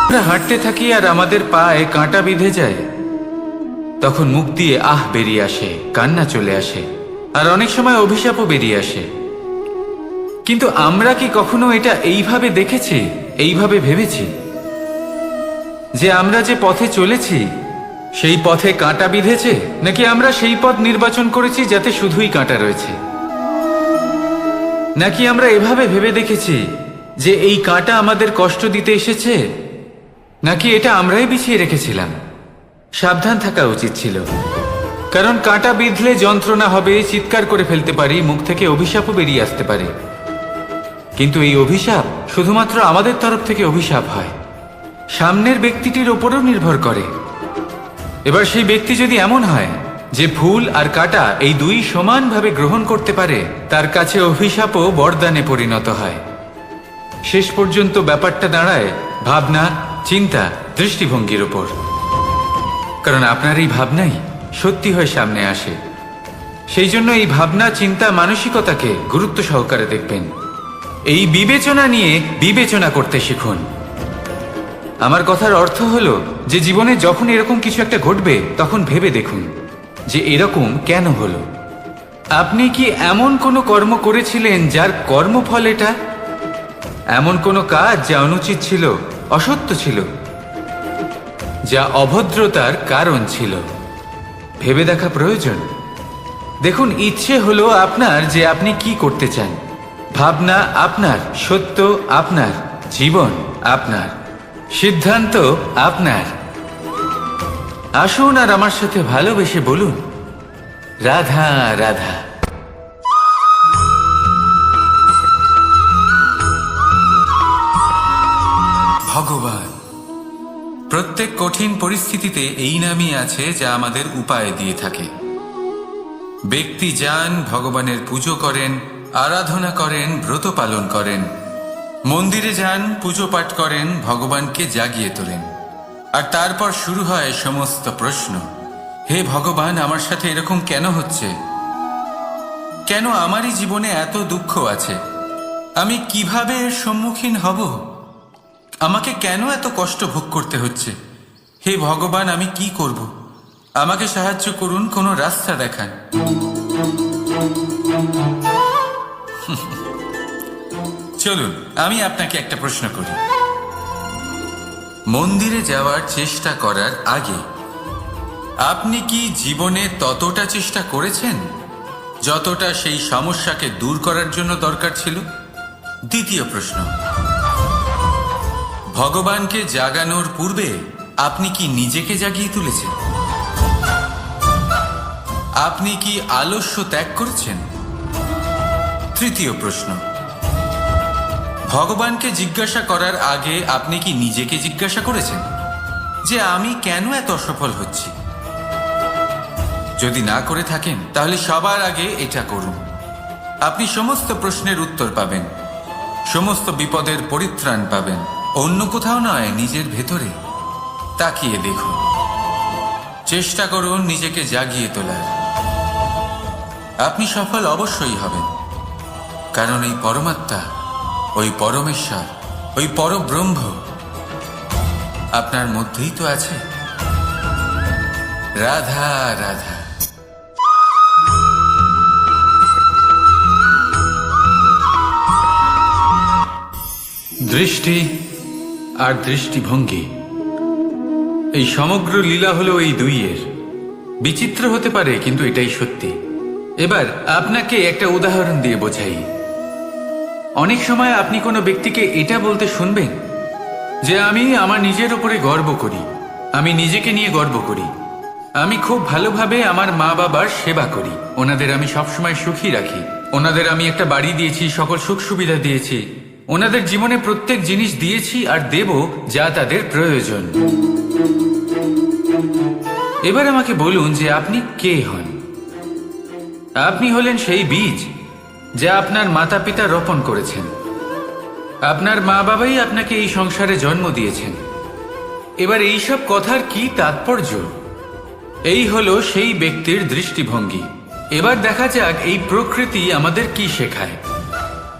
আমরা হাঁটতে থাকি আর আমাদের পায়ে কাঁটা বিঁধে যায়, তখন মুখ দিয়ে আহ বেরিয়ে আসে, কান্না চলে আসে, আর অনেক সময় অভিশাপও বেরিয়ে আসে। কিন্তু আমরা কি কখনো এটা এইভাবে দেখেছি, এইভাবে ভেবেছি যে আমরা যে পথে চলেছি সেই পথে কাঁটা বিঁধেছে, নাকি আমরা সেই পথ নির্বাচন করেছি যাতে শুধুই কাঁটা রয়েছে? নাকি আমরা এভাবে ভেবে দেখেছি যে এই কাঁটা আমাদের কষ্ট দিতে এসেছে, নাকি এটা আমরাই বিছিয়ে রেখেছিলাম? সাবধান থাকা উচিত ছিল, কারণ কাঁটা বিঁধলে যন্ত্রণা হবে, চিৎকার করে ফেলতে পারি, মুখ থেকে অভিশাপও বেরিয়ে আসতে পারে। কিন্তু এই অভিশাপ শুধুমাত্র আমাদের তরফ থেকে অভিশাপ হয়, সামনের ব্যক্তিটির ওপরও নির্ভর করে। এবার সেই ব্যক্তি যদি এমন হয় যে ফুল আর কাঁটা এই দুই সমানভাবে গ্রহণ করতে পারে, তার কাছে অভিশাপও বরদানে পরিণত হয়। শেষ পর্যন্ত ব্যাপারটা দাঁড়ায় ভাবনা, চিন্তা, দৃষ্টিভঙ্গির উপর। কারণ আপনার এই ভাবনাই সত্যি হয়ে সামনে আসে। সেই জন্য এই ভাবনা, চিন্তা, মানসিকতাকে গুরুত্ব সহকারে দেখবেন। এই বিবেচনা নিয়ে বিবেচনা করতে শিখুন। আমার কথার অর্থ হলো যে জীবনে যখন এরকম কিছু একটা ঘটবে, তখন ভেবে দেখুন যে এরকম কেন হলো। আপনি কি এমন কোনো কর্ম করেছিলেন যার কর্মফল এটা? এমন কোনো কাজ যা অনুচিত ছিল, অসত্য ছিল, যা অভদ্রতার কারণ ছিল? ভেবে দেখা প্রয়োজন। দেখুন, ইচ্ছে হলো আপনার যে আপনি কি করতে চান, ভাবনা আপনার, সত্য আপনার, জীবন আপনার, সিদ্ধান্ত আপনার। আসুন আর আমার সাথে ভালোবেসে বলুন, রাধা রাধা। ভগবান প্রত্যেক কঠিন পরিস্থিতিতে এই নামই আছে যা আমাদের উপায় দিয়ে থাকে। ব্যক্তি যান, ভগবানের পুজো করেন, আরাধনা করেন, ব্রত পালন করেন, মন্দিরে যান, পুজো পাঠ করেন, ভগবানকে জাগিয়ে তোলেন। আর তারপর শুরু হয় সমস্ত প্রশ্ন। হে ভগবান, আমার সাথে এরকম কেন হচ্ছে? কেন আমারই জীবনে এত দুঃখ আছে? আমি কিভাবে এর সম্মুখীন হব? আমাকে কেন এত কষ্ট ভোগ করতে হচ্ছে? হে ভগবান, আমি কি করব? আমাকে সাহায্য করুন, কোনো রাস্তা দেখান। চলুন আমি আপনাকে একটা প্রশ্ন করি। মন্দিরে যাওয়ার চেষ্টা করার আগে আপনি কি জীবনে ততটা চেষ্টা করেছেন যতটা সেই সমস্যাকে দূর করার জন্য দরকার ছিল? দ্বিতীয় প্রশ্ন, ভগবানকে জাগানোর পূর্বে আপনি কি নিজেকে জাগিয়ে তুলেছেন? আপনি কি আলস্য ত্যাগ করেছেন? তৃতীয় প্রশ্ন, ভগবানকে জিজ্ঞাসা করার আগে আপনি কি নিজেকে জিজ্ঞাসা করেছেন যে আমি কেন এত অসফল হচ্ছি? যদি না করে থাকেন তাহলে সবার আগে এটা করুন। আপনি সমস্ত প্রশ্নের উত্তর পাবেন, সমস্ত বিপদের পরিত্রাণ পাবেন। অন্য কোথাও নয়, নিজের ভেতরে তাকিয়ে দেখুন। চেষ্টা করুন নিজেকে জাগিয়ে তোলার। আপনি সফল অবশ্যই হবেন, কারণ এই পরমাত্মা, ওই পরমেশ্বর, ওই পরব্রহ্ম আপনার মধ্যেই তো আছে। রাধা রাধা। দৃষ্টি আর দৃষ্টিভঙ্গি, এই সমগ্র লীলা হলো এই দুইয়ের। বিচিত্র হতে পারে, কিন্তু এটাই সত্যি। এবার আপনাকে একটা উদাহরণ দিয়ে বোঝাই। অনেক সময় আপনি কোনো ব্যক্তিকে এটা বলতে শুনবেন যে আমি আমার নিজের উপরে গর্ব করি, আমি নিজেকে নিয়ে গর্ব করি, আমি খুব ভালোভাবে আমার মা বাবার সেবা করি, ওনাদের আমি সবসময় সুখী রাখি, ওনাদের আমি একটা বাড়ি দিয়েছি, সকল সুখ সুবিধা দিয়েছি, ওনাদের জীবনে প্রত্যেক জিনিস দিয়েছি আর দেব যা তাদের প্রয়োজন। এবার আমাকে বলুন যে আপনি কে হন? আপনি হলেন সেই বীজ যা আপনার মাতা পিতা রোপণ করেছেন। আপনার মা বাবাই আপনাকে এই সংসারে জন্ম দিয়েছেন। এবার এইসব কথার কি তাৎপর্য? এই হলো সেই ব্যক্তির দৃষ্টিভঙ্গি। এবার দেখা যাক এই প্রকৃতি আমাদের কি শেখায়।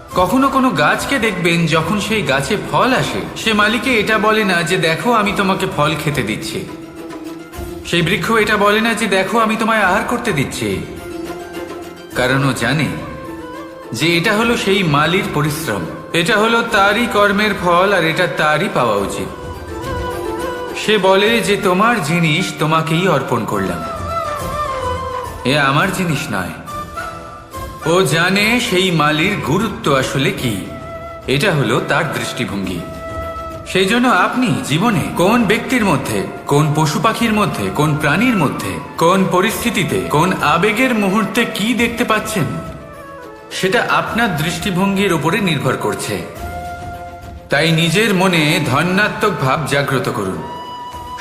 কখনো কোনো গাছকে দেখবেন, যখন সেই গাছে ফল আসে, সে মালিকে এটা বলে না যে দেখো আমি তোমাকে ফল খেতে দিচ্ছি। সেই বৃক্ষ এটা বলে না যে দেখো আমি তোমায় আহার করতে দিচ্ছি, কারণ ও জানে যে এটা হলো সেই মালির পরিশ্রম, এটা হলো তারই কর্মের ফল, আর এটা তারই পাওয়া উচিত। সে বলে যে তোমার জিনিস তোমাকেই অর্পণ করলাম, এ আমার জিনিস নয়। ও জানে সেই মালির গুরুত্ব আসলে কি, এটা হলো তার দৃষ্টিভঙ্গি। সেই জন্য আপনি জীবনে কোন ব্যক্তির মধ্যে, কোন পশু পাখির মধ্যে, কোন প্রাণীর মধ্যে, কোন পরিস্থিতিতে, কোন আবেগের মুহূর্তে কি দেখতে পাচ্ছেন, সেটা আপনার দৃষ্টিভঙ্গির উপরে নির্ভর করছে। তাই নিজের মনে ধন্যাত্মক ভাব জাগ্রত করুন,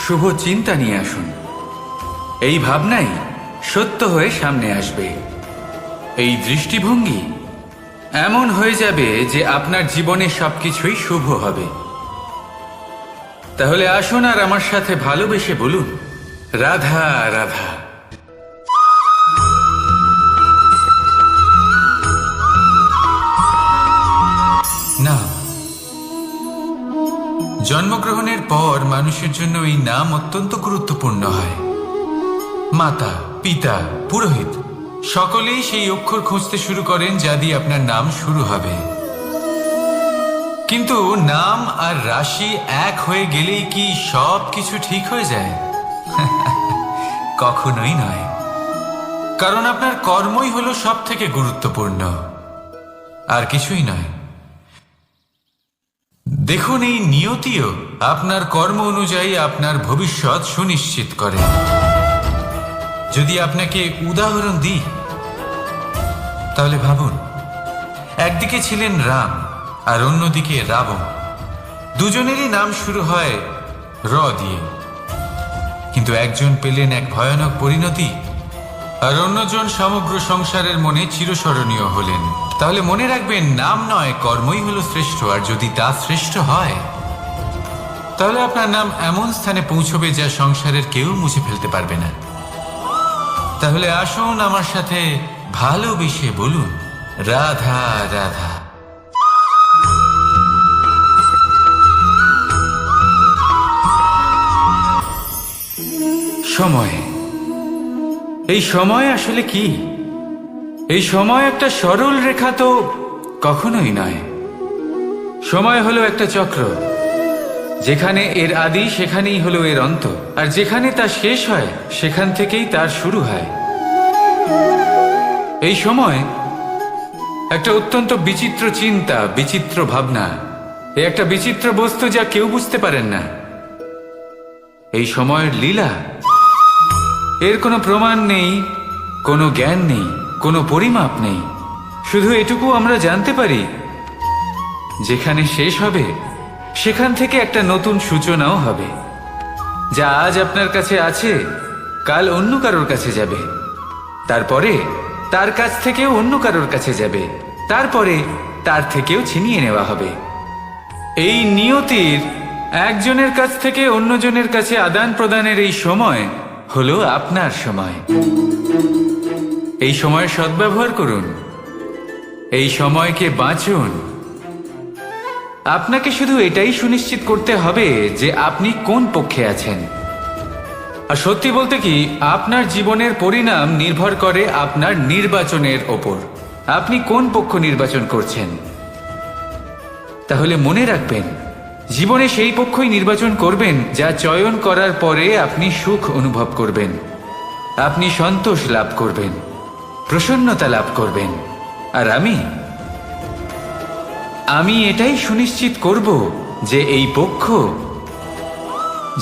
শুভ চিন্তা নিয়ে আসুন। এই ভাবনাই সত্য হয়ে সামনে আসবে। এই দৃষ্টিভঙ্গি এমন হয়ে যাবে যে আপনার জীবনে সবকিছুই শুভ হবে। তাহলে আসুন আর আমার সাথে ভালোবেসে বলুন, রাধা রাধা। না, জন্মগ্রহণের পর মানুষের জন্য এই নাম অত্যন্ত গুরুত্বপূর্ণ হয়। মাতা, পিতা, পুরোহিত সকলেই সেই অক্ষর খুঁজতে শুরু করেন যা দিয়ে আপনার নাম শুরু হবে। কিন্তু নাম আর রাশি এক হয়ে গেলেই কি সব কিছু ঠিক হয়ে যায়? কখনোই নয়, কারণ আপনার কর্মই হলো সব থেকে গুরুত্বপূর্ণ, আর কিছুই নয়। দেখুন, এই নিয়তিও আপনার কর্ম অনুযায়ী আপনার ভবিষ্যৎ সুনিশ্চিত করে। যদি আপনাকে উদাহরণ দিই, তাহলে ভাবুন, একদিকে ছিলেন রাম আর অন্যদিকে রাবণ। দুজনেরই নাম শুরু হয় র দিয়ে, কিন্তু একজন পেলেন এক ভয়ানক পরিণতি, আর অন্যজন সমগ্র সংসারের মনে চিরস্মরণীয় হলেন। তাহলে মনে রাখবেন, নাম নয়, কর্মই হলো শ্রেষ্ঠ। আর যদি তা শ্রেষ্ঠ হয়, তাহলে আপনার নাম এমন স্থানে পৌঁছবে যা সংসারের কেউ মুছে ফেলতে পারবে না। তাহলে আসুন আমার সাথে ভালোবেসে বলুন, রাধা রাধা। সময়, এই সময় আসলে কি? এই সময় একটা সরল রেখা তো কখনোই নয়। সময় হলো একটা চক্র, যেখানে এর আদি সেখানেই হলো এর অন্ত, আর যেখানে তা শেষ হয় সেখান থেকেই তার শুরু হয়। এই সময় একটা অত্যন্ত বিচিত্র চিন্তা, বিচিত্র ভাবনা, একটা বিচিত্র বস্তু যা কেউ বুঝতে পারেন না। এই সময়ের লীলা, এর কোনো প্রমাণ নেই, কোনো জ্ঞান নেই, কোনো পরিমাপ নেই। শুধু এটুকু আমরা জানতে পারি, যেখানে শেষ হবে সেখান থেকে একটা নতুন সূচনাও হবে। যা আজ আপনার কাছে আছে, কাল অন্য কারোর কাছে যাবে, তারপরে তার কাছ থেকেও অন্য কারোর কাছে যাবে, তারপরে তার থেকেও ছিনিয়ে নেওয়া হবে। এই নিয়তির একজনের কাছ থেকে অন্যজনের কাছে আদান প্রদানের এই সময় হলো আপনার সময়। এই সময়ের সদ্ব্যবহার করুন, এই সময়কে বাঁচুন। আপনাকে শুধু এটাই সুনিশ্চিত করতে হবে যে আপনি কোন পক্ষে আছেন। আর সত্যি বলতে কি, আপনার জীবনের পরিণাম নির্ভর করে আপনার নির্বাচনের ওপর। আপনি কোন পক্ষ নির্বাচন করছেন। তাহলে মনে রাখবেন, জীবনে সেই পক্ষই নির্বাচন করবেন যা চয়ন করার পরে আপনি সুখ অনুভব করবেন, আপনি সন্তোষ লাভ করবেন, প্রসন্নতা লাভ করবেন। আর আমি এটাই সুনিশ্চিত করব যে এই পক্ষ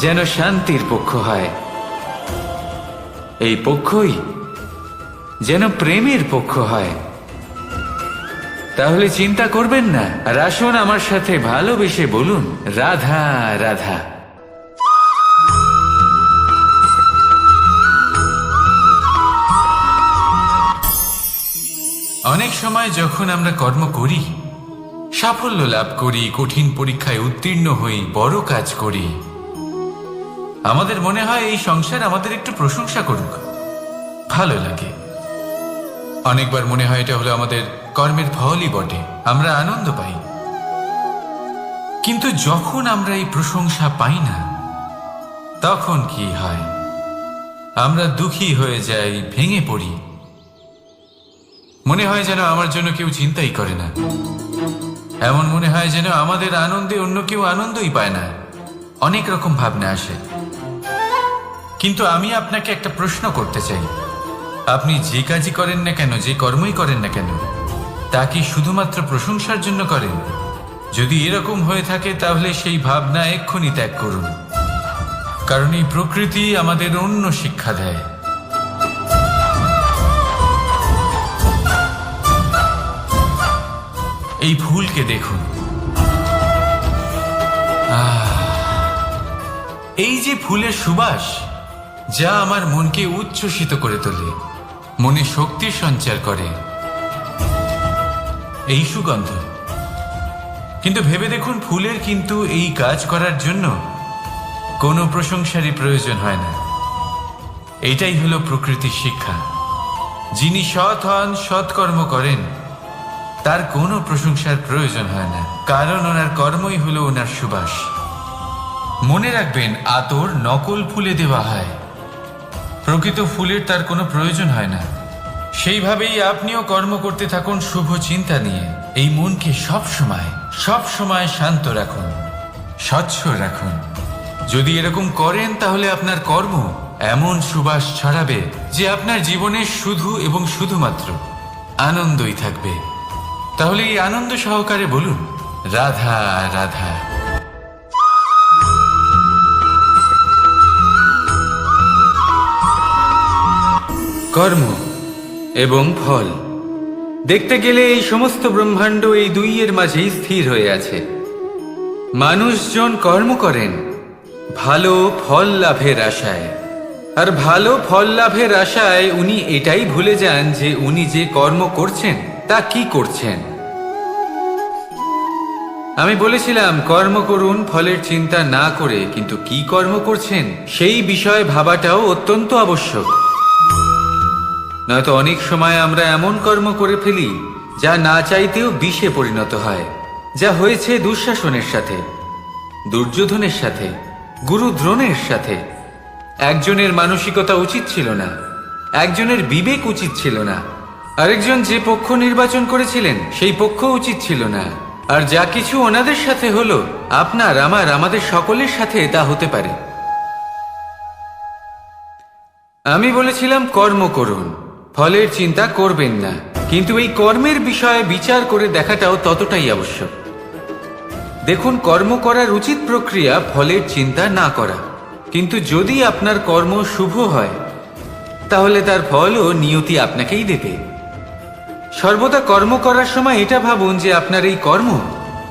যেন শান্তির পক্ষ হয়, এই পক্ষই যেন প্রেমের পক্ষ হয়। তাহলে চিন্তা করবেন না, আর আসুন আমার সাথে ভালোবেসে বলুন, রাধা রাধা। অনেক সময় যখন আমরা কর্ম করি, সাফল্য লাভ করি, কঠিন পরীক্ষায় উত্তীর্ণ হই, বড় কাজ করি, আমাদের মনে হয় এই সংসার আমাদের একটু প্রশংসা করুক, ভালো লাগে। অনেকবার মনে হয় এটা হলো আমাদের কর্মের ফলই বটে, আমরা আনন্দ পাই। কিন্তু যখন আমরা এই প্রশংসা পাই না, তখন কি হয়? আমরা দুঃখী হয়ে যাই, ভেঙে পড়ি। মনে হয় যেন আমার জন্য কেউ চিন্তাই করে না। এমন মনে হয় যেন আমাদের আনন্দে অন্য কেউ আনন্দই পায় না। অনেক রকম ভাবনা আসে। কিন্তু আমি আপনাকে একটা প্রশ্ন করতে চাই, আপনি যে কাজই করেন না কেন, যে কর্মই করেন না কেন, তা কি শুধুমাত্র প্রশংসার জন্য করেন? যদি এরকম হয়ে থাকে তাহলে সেই ভাবনা এক্ষুনি ত্যাগ করুন, কারণ এই প্রকৃতি আমাদের অন্য শিক্ষা দেয়। এই ফুলকে দেখুন, এই যে ফুলের সুবাস, যা আমার মনকে উচ্ছ্বসিত করে তোলে, মনে শক্তির সঞ্চার করে, এই সুগন্ধ। কিন্তু ভেবে দেখুন, ফুলের কিন্তু এই কাজ করার জন্য কোনো প্রশংসারই প্রয়োজন হয় না। এটাই হলো প্রকৃতির শিক্ষা। যিনি সৎ হন, সৎকর্ম করেন, তার কোনো প্রশংসার প্রয়োজন হয় না, কারণ ওনার কর্মই হলো ওনার সুবাস। মনে রাখবেন, আতর নকল ফুলে দেওয়া হয়, প্রকৃত ফুলের তার কোনো প্রয়োজন হয় না। সেইভাবেই আপনিও কর্ম করতে থাকুন শুভ চিন্তা নিয়ে। এই মনকে সব সময় শান্ত রাখুন, স্বচ্ছ রাখুন। যদি এরকম করেন তাহলে আপনার কর্ম এমন সুবাস ছড়াবে যে আপনার জীবনে শুধু এবং শুধুমাত্র আনন্দই থাকবে। তাহলে এই আনন্দ সহকারে বলুন, রাধা রাধা। কর্ম এবং ফল দেখতে গেলে এই সমস্ত ব্রহ্মাণ্ড এই দুইয়ের মাঝেই স্থির হয়ে আছে। মানুষজন কর্ম করেন ভালো ফল লাভের আশায়, আর ভালো ফল লাভের আশায় উনি এটাই ভুলে যান যে উনি যে কর্ম করছেন তা কি করছেন। আমি বলেছিলাম কর্ম করুন ফলের চিন্তা না করে, কিন্তু কি কর্ম করছেন সেই বিষয়ে ভাবাটাও অত্যন্ত আবশ্যক। নয়তো অনেক সময় আমরা এমন কর্ম করে ফেলি যা না চাইতেও বিষে পরিণত হয়, যা হয়েছে দুঃশাসনের সাথে, দুর্যোধনের সাথে, গুরু দ্রোণের সাথে। একজনের মানসিকতা উচিত ছিল না, একজনের বিবেক উচিত ছিল না, আরেকজন যে পক্ষ নির্বাচন করেছিলেন সেই পক্ষ উচিত ছিল না। আর যা কিছু ওনাদের সাথে হলো, আপনার আমাদের সকলের সাথে তা হতে পারে। আমি বলেছিলাম কর্ম করুন, ফলের চিন্তা করবেন না, কিন্তু এই কর্মের বিষয়ে বিচার করে দেখাটাও ততটাই আবশ্যক। দেখুন, কর্ম করার উচিত প্রক্রিয়া ফলের চিন্তা না করা, কিন্তু যদি আপনার কর্ম শুভ হয় তাহলে তার ফলও নিয়তি আপনাকেই দেবে। সর্বদা কর্ম করার সময় এটা ভাবুন যে আপনার এই কর্ম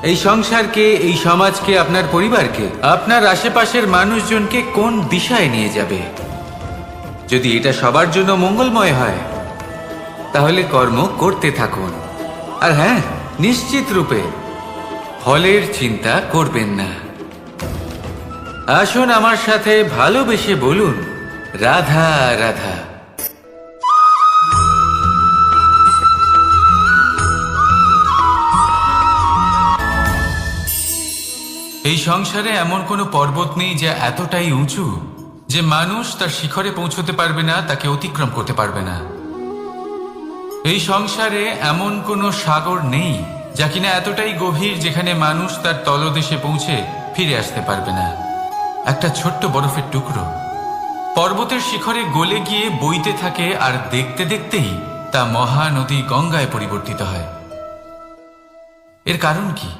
এই সংসারকে, এই সমাজকে, আপনার পরিবারকে, আপনার আশেপাশের মানুষজনকে কোন দিশায় নিয়ে যাবে। যদি এটা সবার জন্য মঙ্গলময় হয় তাহলে কর্ম করতে থাকুন। আর হ্যাঁ, নিশ্চিত রূপে ফলের চিন্তা করবেন না। আসুন আমার সাথে ভালোবেসে বলুন, রাধা রাধা। এই সংসারে এমন কোনো পর্বত নেই যা এতটাই উঁচু যে মানুষ তার শিখরে পৌঁছতে পারবে না, তাকে অতিক্রম করতে পারবে না। এই সংসারে এমন কোনো সাগর নেই যা কিনা এতটাই গভীর যেখানে মানুষ তার তলদেশে পৌঁছে ফিরে আসতে পারবে না। একটা ছোট্ট বরফের টুকরো পর্বতের শিখরে গলে গিয়ে বইতে থাকে, আর দেখতে দেখতেই তা মহানদী গঙ্গায় পরিবর্তিত হয়। এর কারণ কি?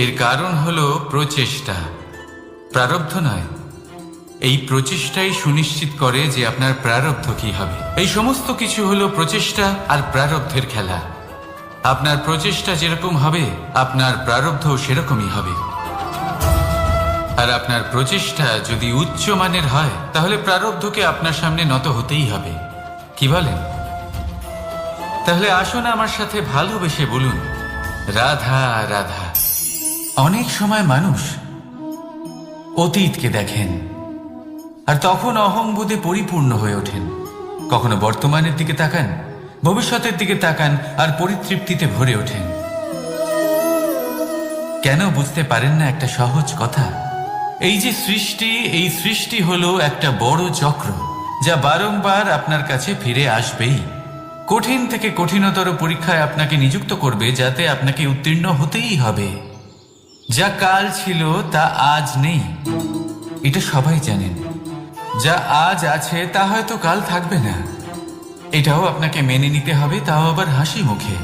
এর কারণ হলো প্রচেষ্টা, প্রারব্ধ নয়। এই প্রচেষ্টাই সুনিশ্চিত করে যে আপনার প্রারব্ধ কি হবে। এই সমস্ত কিছু হলো প্রচেষ্টা আর প্রারব্ধের খেলা। আপনার প্রচেষ্টা যেরকম হবে আপনার প্রারব্ধ সেরকমই হবে। আর আপনার প্রচেষ্টা যদি উচ্চ মানের হয় তাহলে প্রারব্ধকে আপনার সামনে নত হতেই হবে। কি বলেন? তাহলে আসুন আমার সাথে ভালোবেসে বলুন, রাধা রাধা। অনেক সময় মানুষ অতীতকে দেখেন আর তখন অহংবোধে পরিপূর্ণ হয়ে ওঠেন। কখনো বর্তমানের দিকে তাকান ভবিষ্যতের দিকে তাকান আর পরিতৃপ্তিতে ভরে ওঠেন। কেন বুঝতে পারেন না একটা সহজ কথা? এই যে সৃষ্টি, এই সৃষ্টি হলো একটা বড় চক্র যা বারংবার আপনার কাছে ফিরে আসবেই। কঠিন থেকে কঠিনতর পরীক্ষায় আপনাকে নিযুক্ত করবে, যাতে আপনাকে উত্তীর্ণ হতেই হবে। যা কাল ছিল তা আজ নেই, এটা সবাই জানেন। যা আজ আছে তা হয়তো কাল থাকবে না, এটাও আপনাকে মেনে নিতে হবে, তাও আবার হাসি মুখে।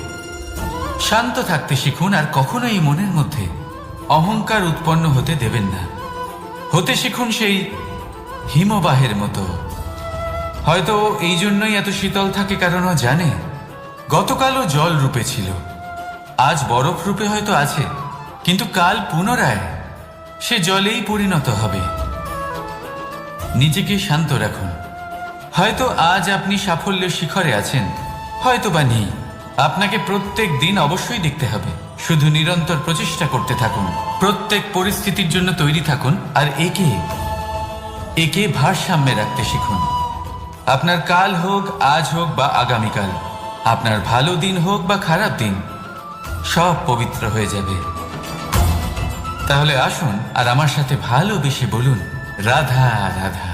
শান্ত থাকতে শিখুন আর কখনোই মনের মধ্যে অহংকার উৎপন্ন হতে দেবেন না। হতে শিখুন সেই হিমবাহের মতো। হয়তো এই জন্যই এত শীতল থাকে, কারণ ও জানে গতকালও জল রূপে ছিল, আজ বরফ রূপে হয়তো আছে, কিন্তু কাল পুনরায় সে জলেই পরিণত হবে। নিজেকে শান্ত রাখুন। হয়তো আজ আপনি সাফল্যের শিখরে আছেন, হয়তো বা নেই। আপনাকে প্রত্যেক দিন অবশ্যই দেখতে হবে। শুধু নিরন্তর প্রচেষ্টা করতে থাকুন, প্রত্যেক পরিস্থিতির জন্য তৈরি থাকুন, আর একে ভারসাম্যে রাখতে শিখুন। আপনার কাল হোক, আজ হোক বা আগামীকাল, আপনার ভালো দিন হোক বা খারাপ দিন, সব পবিত্র হয়ে যাবে। তাহলে আসুন আর আমার সাথে ভালোবেসে বলুন, রাধা রাধা।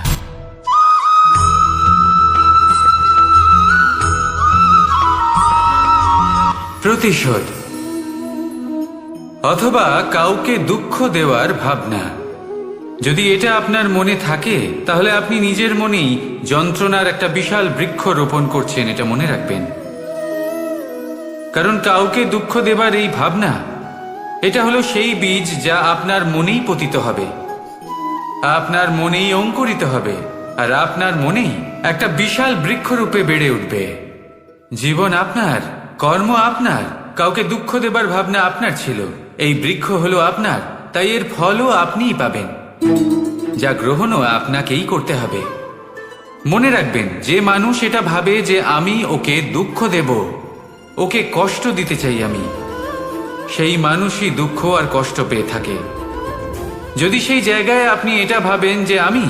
প্রতিশোধ অথবা কাউকে দুঃখ দেওয়ার ভাবনা, যদি এটা আপনার মনে থাকে, তাহলে আপনি নিজের মনেই যন্ত্রণার একটা বিশাল বৃক্ষ রোপণ করছেন, এটা মনে রাখবেন। কারণ কাউকে দুঃখ দেবার এই ভাবনা, এটা হলো সেই বীজ যা আপনার মনেই পতিত হবে, আপনার মনেই অঙ্কুরিত হবে, আর আপনার মনেই একটা বিশাল বৃক্ষরূপে বেড়ে উঠবে। জীবন আপনার, কর্ম আপনার, কাউকে দুঃখ দেবার ভাবনা আপনার ছিল, এই বৃক্ষ হলো আপনার, তাই এর ফলও আপনিই পাবেন, যা গ্রহণও আপনাকেই করতে হবে। মনে রাখবেন, যে মানুষ এটা ভাবে যে আমি ওকে দুঃখ দেব, ওকে কষ্ট দিতে চাই আমি, সেই মানুষই দুঃখ আর কষ্ট পেয়ে থাকে। যদি সেই জায়গায় আপনি এটা ভাবেন যে আমি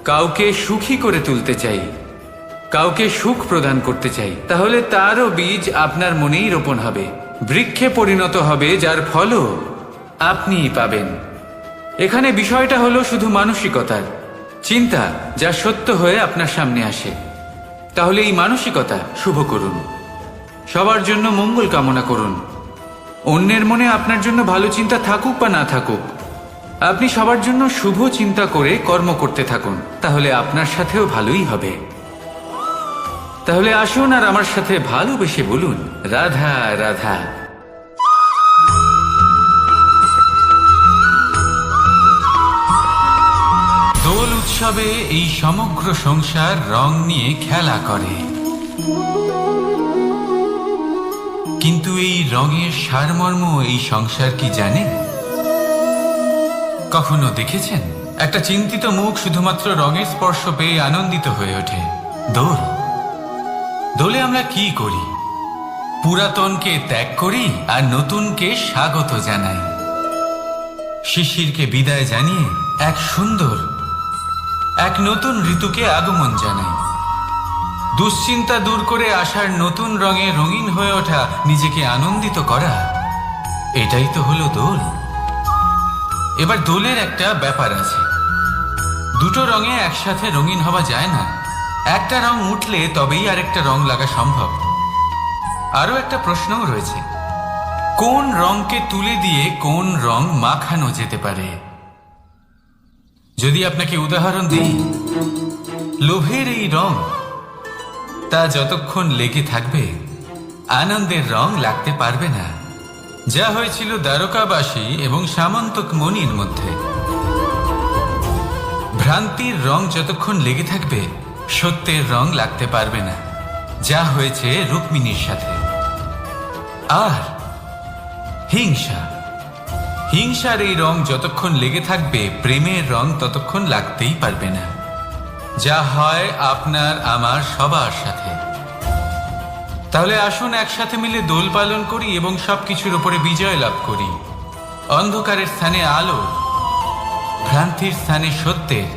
কাউকে সুখী করে তুলতে চাই, কাউকে সুখ প্রদান করতে চাই, তাহলে তারও বীজ আপনার মনেই রোপণ হবে, বৃক্ষে পরিণত হবে, যার ফলও আপনিই পাবেন। এখানে বিষয়টা হলো শুধু মানসিকতার চিন্তা, যা সত্য হয়ে আপনার সামনে আসে। তাহলে এই মানসিকতা শুভ করুন, সবার জন্য মঙ্গল কামনা করুন। অন্যের মনে আপনার জন্য ভালো চিন্তা থাকুক বা না থাকুক, আপনি সবার জন্য শুভ চিন্তা করে কর্ম করতে থাকুন, তাহলে আপনার সাথেও ভালোই হবে। তাহলে আসুন আর আমার সাথে ভালোবেসে বলুন, রাধা রাধা। দোল উৎসবে এই সমগ্র সংসার রং নিয়ে খেলা করে, কিন্তু এই রঙের সারমর্ম এই সংসার কি জানে? কখনো দেখেছেন একটা চিন্তিত মুখ শুধুমাত্র রঙের স্পর্শ পেয়ে আনন্দিত হয়ে ওঠে? দোলে আমরা কি করি? পুরাতনকে ত্যাগ করি আর নতুনকে স্বাগত জানাই। শিশিরকে বিদায় জানিয়ে এক নতুন ঋতুকে আগমন জানাই। দুশ্চিন্তা দূর করে আসার নতুন রঙে রঙিন হয়ে ওঠা, নিজেকে আনন্দিত করা, এটাই তো হলো দোল। এবার দোলের একটা ব্যাপার আছে, দুটো রঙে একসাথে রঙিন হওয়া যায় না। একটা রং উঠলে তবেই আরেকটা রং লাগা সম্ভব। আরো একটা প্রশ্নও রয়েছে, কোন রংকে তুলে দিয়ে কোন রং মাখানো যেতে পারে? যদি আপনাকে উদাহরণ দিই, লোভের এই রং, তা যতক্ষণ লেগে থাকবে আনন্দের রং লাগতে পারবে না, যা হয়েছিল দ্বারকাবাসী এবং সামন্তক মণির মধ্যে। ভ্রান্তির রং যতক্ষণ লেগে থাকবে সত্যের রং লাগতে পারবে না, যা হয়েছে রুক্মিণীর সাথে। আর হিংসার এই রং যতক্ষণ লেগে থাকবে প্রেমের রং ততক্ষণ লাগতেই পারবে না, যা হয় আপনার আমার সবার সাথে। তাহলে আসুন একসাথে মিলে দোল পালন করি এবং সবকিছুর উপরে বিজয় লাভ করি। অন্ধকারের স্থানে আলো, ভ্রান্তির স্থানে সত্যের,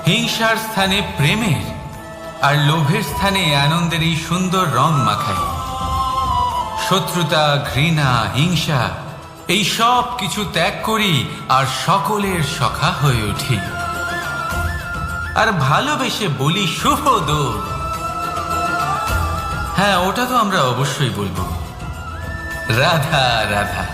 হিংসার স্থানে প্রেমের, আর লোভের স্থানে আনন্দের এই সুন্দর রং মাখাই। শত্রুতা, ঘৃণা, হিংসা এই সব কিছু ত্যাগ করি আর সকলের সখা হয়ে উঠি। আর ভালোবেসে বলি শুভ দোল। হ্যাঁ, ওটা তো আমরা অবশ্যই বলবো, রাধা রাধা।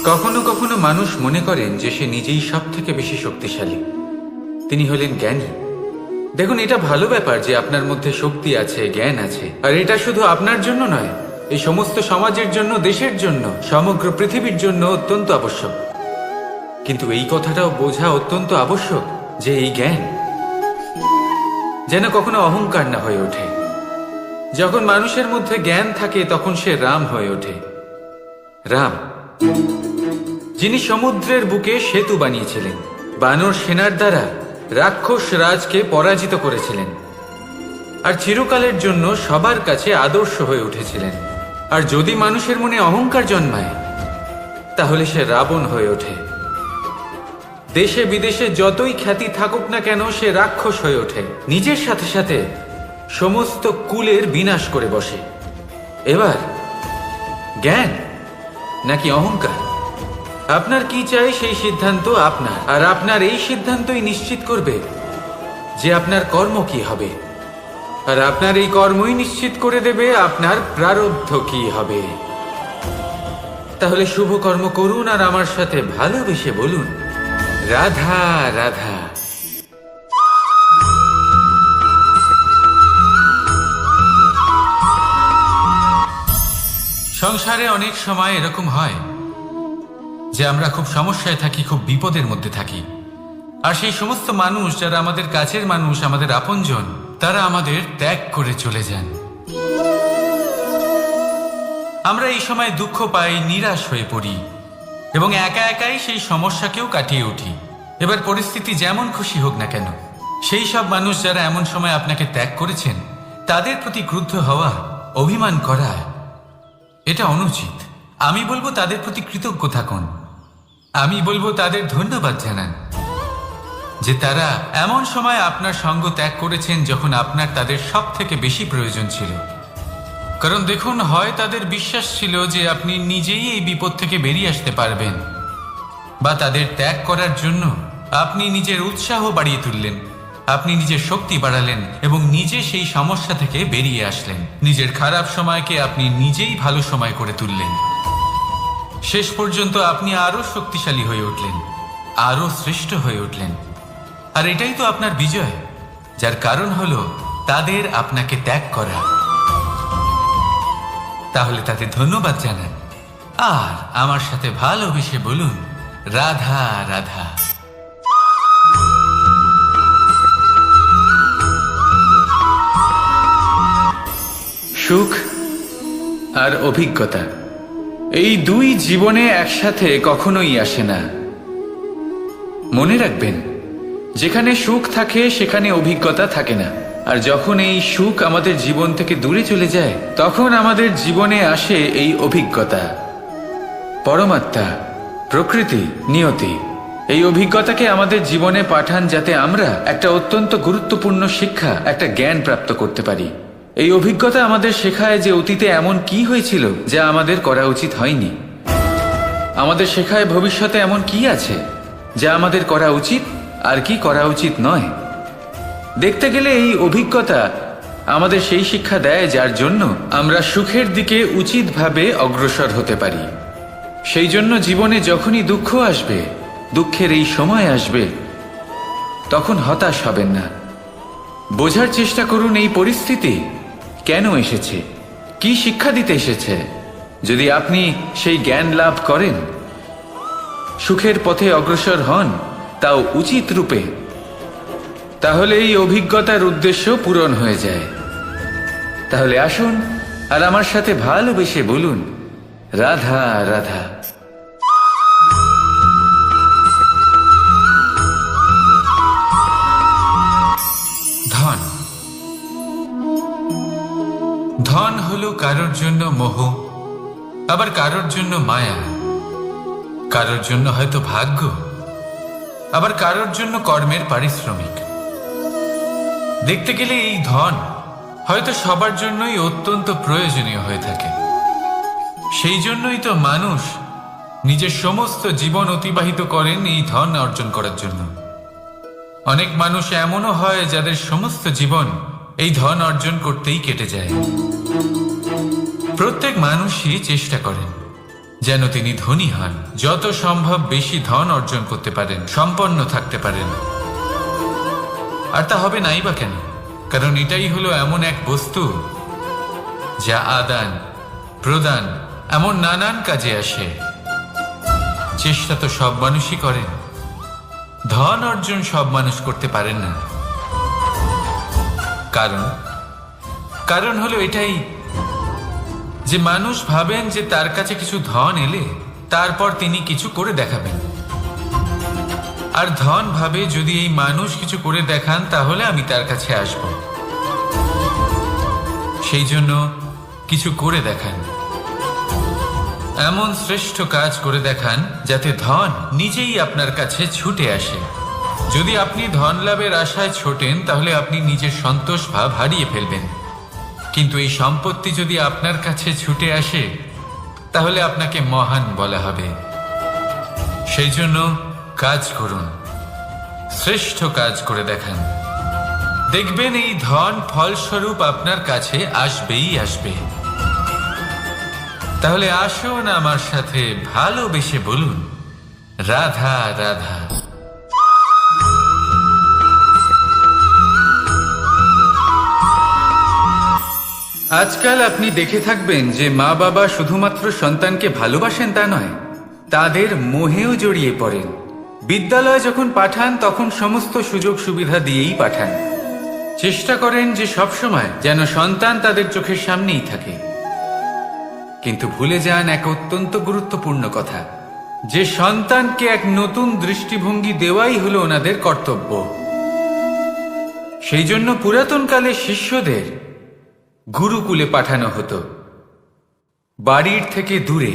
কখনো কখনো মানুষ মনে করেন যে সে নিজেই সব থেকে বেশি শক্তিশালী। তিনি হলেন জ্ঞানী। দেখুন, এটা ভালো ব্যাপার যে আপনার মধ্যে শক্তি আছে, জ্ঞান আছে, আর এটা শুধু আপনার জন্য নয়, এই সমস্ত সমাজের জন্য, দেশের জন্য, সমগ্র পৃথিবীর জন্য অত্যন্ত আবশ্যক। কিন্তু এই কথাটাও বোঝা অত্যন্ত আবশ্যক যে এই জ্ঞান যেন কখনো অহংকার না হয়ে ওঠে। যখন মানুষের মধ্যে জ্ঞান থাকে তখন সে রাম হয়ে ওঠে। রাম, যিনি সমুদ্রের বুকে সেতু বানিয়েছিলেন, বানর সেনার দ্বারা রাক্ষস রাজকে পরাজিত করেছিলেন, আর চিরকালের জন্য সবার কাছে আদর্শ হয়ে উঠেছিলেন। আর যদি মানুষের মনে অহংকার জন্মায় তাহলে সে রাবণ হয়ে ওঠে। দেশে বিদেশে যতই খ্যাতি থাকুক না কেন, সে রাক্ষস হয়ে ওঠে, নিজের সাথে সাথে সমস্ত কুলের বিনাশ করে বসে। এবার জ্ঞান নাকি অহংকার, আপনার কি চাই সেই সিদ্ধান্ত আপনার। আর আপনার এই সিদ্ধান্তই নিশ্চিত করবে যে আপনার কর্ম কি হবে, আর আপনার এই কর্মই নিশ্চিত করে দেবে আপনার প্রারব্ধ কি হবে। তাহলে শুভ কর্ম করুন আর আমার সাথে ভালোবেসে বলুন, রাধা রাধা। সংসারে অনেক সময় এরকম হয় যে আমরা খুব সমস্যায় থাকি, খুব বিপদের মধ্যে থাকি, আর সেই সমস্ত মানুষ যারা আমাদের কাছের মানুষ, আমাদের আপনজন, তারা আমাদের ত্যাগ করে চলে যান। আমরা এই সময় দুঃখ পাই, নিরাশ হয়ে পড়ি এবং একা একাই সেই সমস্যাকেও কাটিয়ে উঠি। এবার পরিস্থিতি যেমন খুশি হোক না কেন, সেই সব মানুষ যারা এমন সময় আপনাকে ত্যাগ করেছেন তাদের প্রতি ক্রুদ্ধ হওয়া, অভিমান করা, এটা অনুচিত। আমি বলবো তাদের প্রতি কৃতজ্ঞ থাকুন। আমি বলবো তাদের ধন্যবাদ জানান যে তারা এমন সময় আপনার সঙ্গ ত্যাগ করেছেন যখন আপনার তাদের সব থেকে বেশি প্রয়োজন ছিল। কারণ দেখুন, হয় তাদের বিশ্বাস ছিল যে আপনি নিজেই এই বিপদ থেকে বেরিয়ে আসতে পারবেন, বা তাদের ত্যাগ করার জন্য আপনি নিজের উৎসাহ বাড়িয়ে তুললেন, আপনি নিজের শক্তি বাড়ালেন এবং নিজে সেই সমস্যা থেকে বেরিয়ে আসলেন। নিজের খারাপ সময়কে আপনি নিজেই ভালো সময় করে তুললেন। শেষ পর্যন্ত আপনি আরো শক্তিশালী হয়ে উঠলেন, আরো শ্রেষ্ঠ হয়ে উঠলেন। আর এটাই তো আপনার বিজয়, যার কারণ হলো তাদের আপনাকে ত্যাগ করা। তাহলে তাদের ধন্যবাদ জানান আর আমার সাথে ভালোবেসে বলুন, রাধা রাধা। সুখ আর অভিজ্ঞতা, এই দুই জীবনে একসাথে কখনোই আসে না। মনে রাখবেন, যেখানে সুখ থাকে সেখানে অভিজ্ঞতা থাকে না। আর যখন এই সুখ আমাদের জীবন থেকে দূরে চলে যায়, তখন আমাদের জীবনে আসে এই অভিজ্ঞতা। পরমাত্মা, প্রকৃতি, নিয়তি এই অভিজ্ঞতাকে আমাদের জীবনে পাঠান যাতে আমরা একটা অত্যন্ত গুরুত্বপূর্ণ শিক্ষা, একটা জ্ঞান প্রাপ্ত করতে পারি। এই অভিজ্ঞতা আমাদের শেখায় যে অতীতে এমন কি হয়েছিল যা আমাদের করা উচিত হয়নি। আমাদের শেখায় ভবিষ্যতে এমন কি আছে যা আমাদের করা উচিত আর কি করা উচিত নয়। দেখতে গেলে এই অভিজ্ঞতা আমাদের সেই শিক্ষা দেয় যার জন্য আমরা সুখের দিকে উচিতভাবে অগ্রসর হতে পারি। সেই জন্য জীবনে যখনই দুঃখ আসবে, দুঃখের এই সময় আসবে, তখন হতাশ হবেন না। বোঝার চেষ্টা করুন এই পরিস্থিতি কেন এসেছে, কি শিক্ষা দিতে এসেছে। যদি আপনি সেই জ্ঞান লাভ করেন, সুখের পথে অগ্রসর হন, তাও উচিত রূপে, তাহলে এই অভিজ্ঞতার উদ্দেশ্য পূরণ হয়ে যায়। তাহলে আসুন আর আমার সাথে ভালোবেসে বলুন, রাধা রাধা। ধন, ধন হলো কারোর জন্য মোহ, আবার কারোর জন্য মায়া। কারোর জন্য হয়তো ভাগ্য, আবার কারোর জন্য কর্মের পারিশ্রমিক। দেখতে গেলে এই ধন হয়তো সবার জন্যই অত্যন্ত প্রয়োজনীয় হয়ে থাকে। সেই জন্যই তো মানুষ নিজের সমস্ত জীবন অতিবাহিত করেন এই ধন অর্জন করার জন্য। অনেক মানুষ এমনও হয় যাদের সমস্ত জীবন এই ধন অর্জন করতেই কেটে যায়। প্রত্যেক মানুষই চেষ্টা করেন যেন তিনি ধনী হন, যত সম্ভব বেশি ধন অর্জন করতে পারেন, সম্পন্ন থাকতে পারেন। আর তা হবে নাই বা কেন? কারণ এটাই হলো এমন এক বস্তু যা আদান প্রদান এমন নানান কাজে আসে। চেষ্টা তো সব মানুষই করেন, ধন অর্জন সব মানুষ করতে পারেন না। কারণ হলো এটাই যে মানুষ ভাবেন যে তার কাছে কিছু ধন এলে তারপর তিনি কিছু করে দেখাবেন, আর ধন ভাবে যদি এই মানুষ কিছু করে দেখান তাহলে আমি তার কাছে আসব। সেই জন্য কিছু করে দেখান, এমন শ্রেষ্ঠ কাজ করে দেখান যাতে ধন নিজেই আপনার কাছে ছুটে আসে। যদি আপনি ধন লাভের আশায় ছোটেন তাহলে আপনি নিজের সন্তোষ ভাব হারিয়ে ফেলবেন। কিন্তু এই সম্পত্তি যদি আপনার কাছে ছুটে আসে তাহলে আপনাকে মহান বলা হবে। সেই জন্য কাজ করুন, শ্রেষ্ঠ কাজ করে দেখান, দেখবেন এই ধন ফলস্বরূপ আপনার কাছে আসবেই আসবে। তাহলে আসুন আমার সাথে ভালোবেসে বলুন, রাধা রাধা। আজকাল আপনি দেখে থাকবেন যে মা বাবা শুধুমাত্র সন্তানকে ভালোবাসেন তা নয়, তাদের মোহেও জড়িয়ে পড়েন। বিদ্যালয়ে যখন পাঠান তখন সমস্ত সুযোগ সুবিধা দিয়েই পাঠান। চেষ্টা করেন যে সবসময় যেন সন্তান তাদের চোখের সামনেই থাকে। কিন্তু ভুলে যান এক অত্যন্ত গুরুত্বপূর্ণ কথা, যে সন্তানকে এক নতুন দৃষ্টিভঙ্গি দেওয়াই হলো ওনাদের কর্তব্য। সেই জন্য পুরাতনকালে শিষ্যদের গুরুকুলে পাঠানো হতো, বাড়ির থেকে দূরে।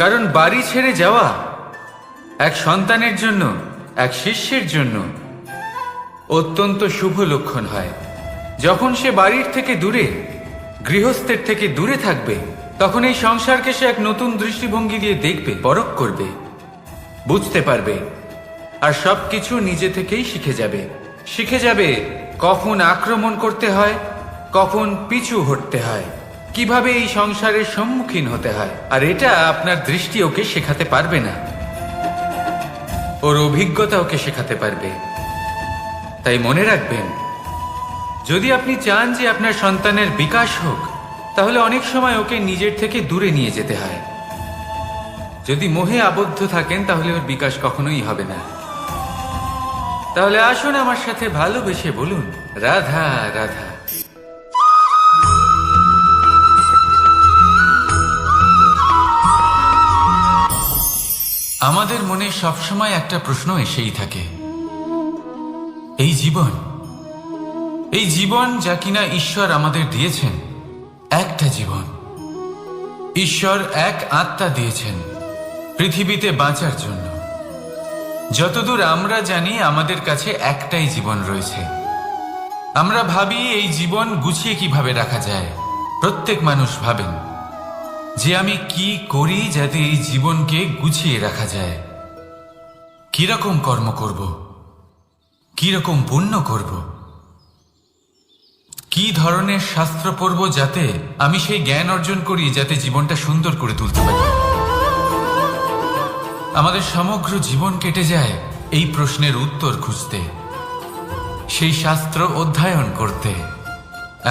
কারণ বাড়ি ছেড়ে যাওয়া এক সন্তানের জন্য, এক শিষ্যের জন্য অত্যন্ত শুভ লক্ষণ হয়। যখন সে বাড়ির থেকে দূরে, গৃহস্থের থেকে দূরে থাকবে, তখন এই সংসারকে সে এক নতুন দৃষ্টিভঙ্গি দিয়ে দেখবে, পরখ করবে, বুঝতে পারবে, আর সবকিছু নিজে থেকেই শিখে যাবে কখন আক্রমণ করতে হয়, কখন পিছু হটতে হয়, কিভাবে এই সংসারের সম্মুখীন হতে হয়। আর এটা আপনার দৃষ্টি ওকে শেখাতে পারবে না, ওর অভিজ্ঞতা ওকে শেখাতে পারবে। তাই মনে রাখবেন, যদি আপনি চান যে আপনার সন্তানের বিকাশ হোক, তাহলে অনেক সময় ওকে নিজের থেকে দূরে নিয়ে যেতে হয়। যদি মোহে আবদ্ধ থাকেন তাহলে ওর বিকাশ কখনোই হবে না। তাহলে আসুন আমার সাথে ভালোবেসে বলুন, রাধা রাধা। আমাদের মনে সবসময় একটা প্রশ্ন এসেই থাকে, এই জীবন যা কিনা ঈশ্বর আমাদের দিয়েছেন, একটা জীবন। ঈশ্বর এক আত্মা দিয়েছেন পৃথিবীতে বাঁচার জন্য। যতদূর আমরা জানি আমাদের কাছে একটাই জীবন রয়েছে। আমরা ভাবি এই জীবন গুছিয়ে কিভাবে রাখা যায়। প্রত্যেক মানুষ ভাবেন যে আমি কি করি যাতে এই জীবনকে গুছিয়ে রাখা যায়, কিরকম কর্ম করব, কিরকম পুণ্য করব, কি ধরনের শাস্ত্র পড়ব যাতে আমি সেই জ্ঞান অর্জন করি যাতে জীবনটা সুন্দর করে তুলতে পারি। আমাদের সমগ্র জীবন কেটে যায় এই প্রশ্নের উত্তর খুঁজতে, সেই শাস্ত্র অধ্যয়ন করতে।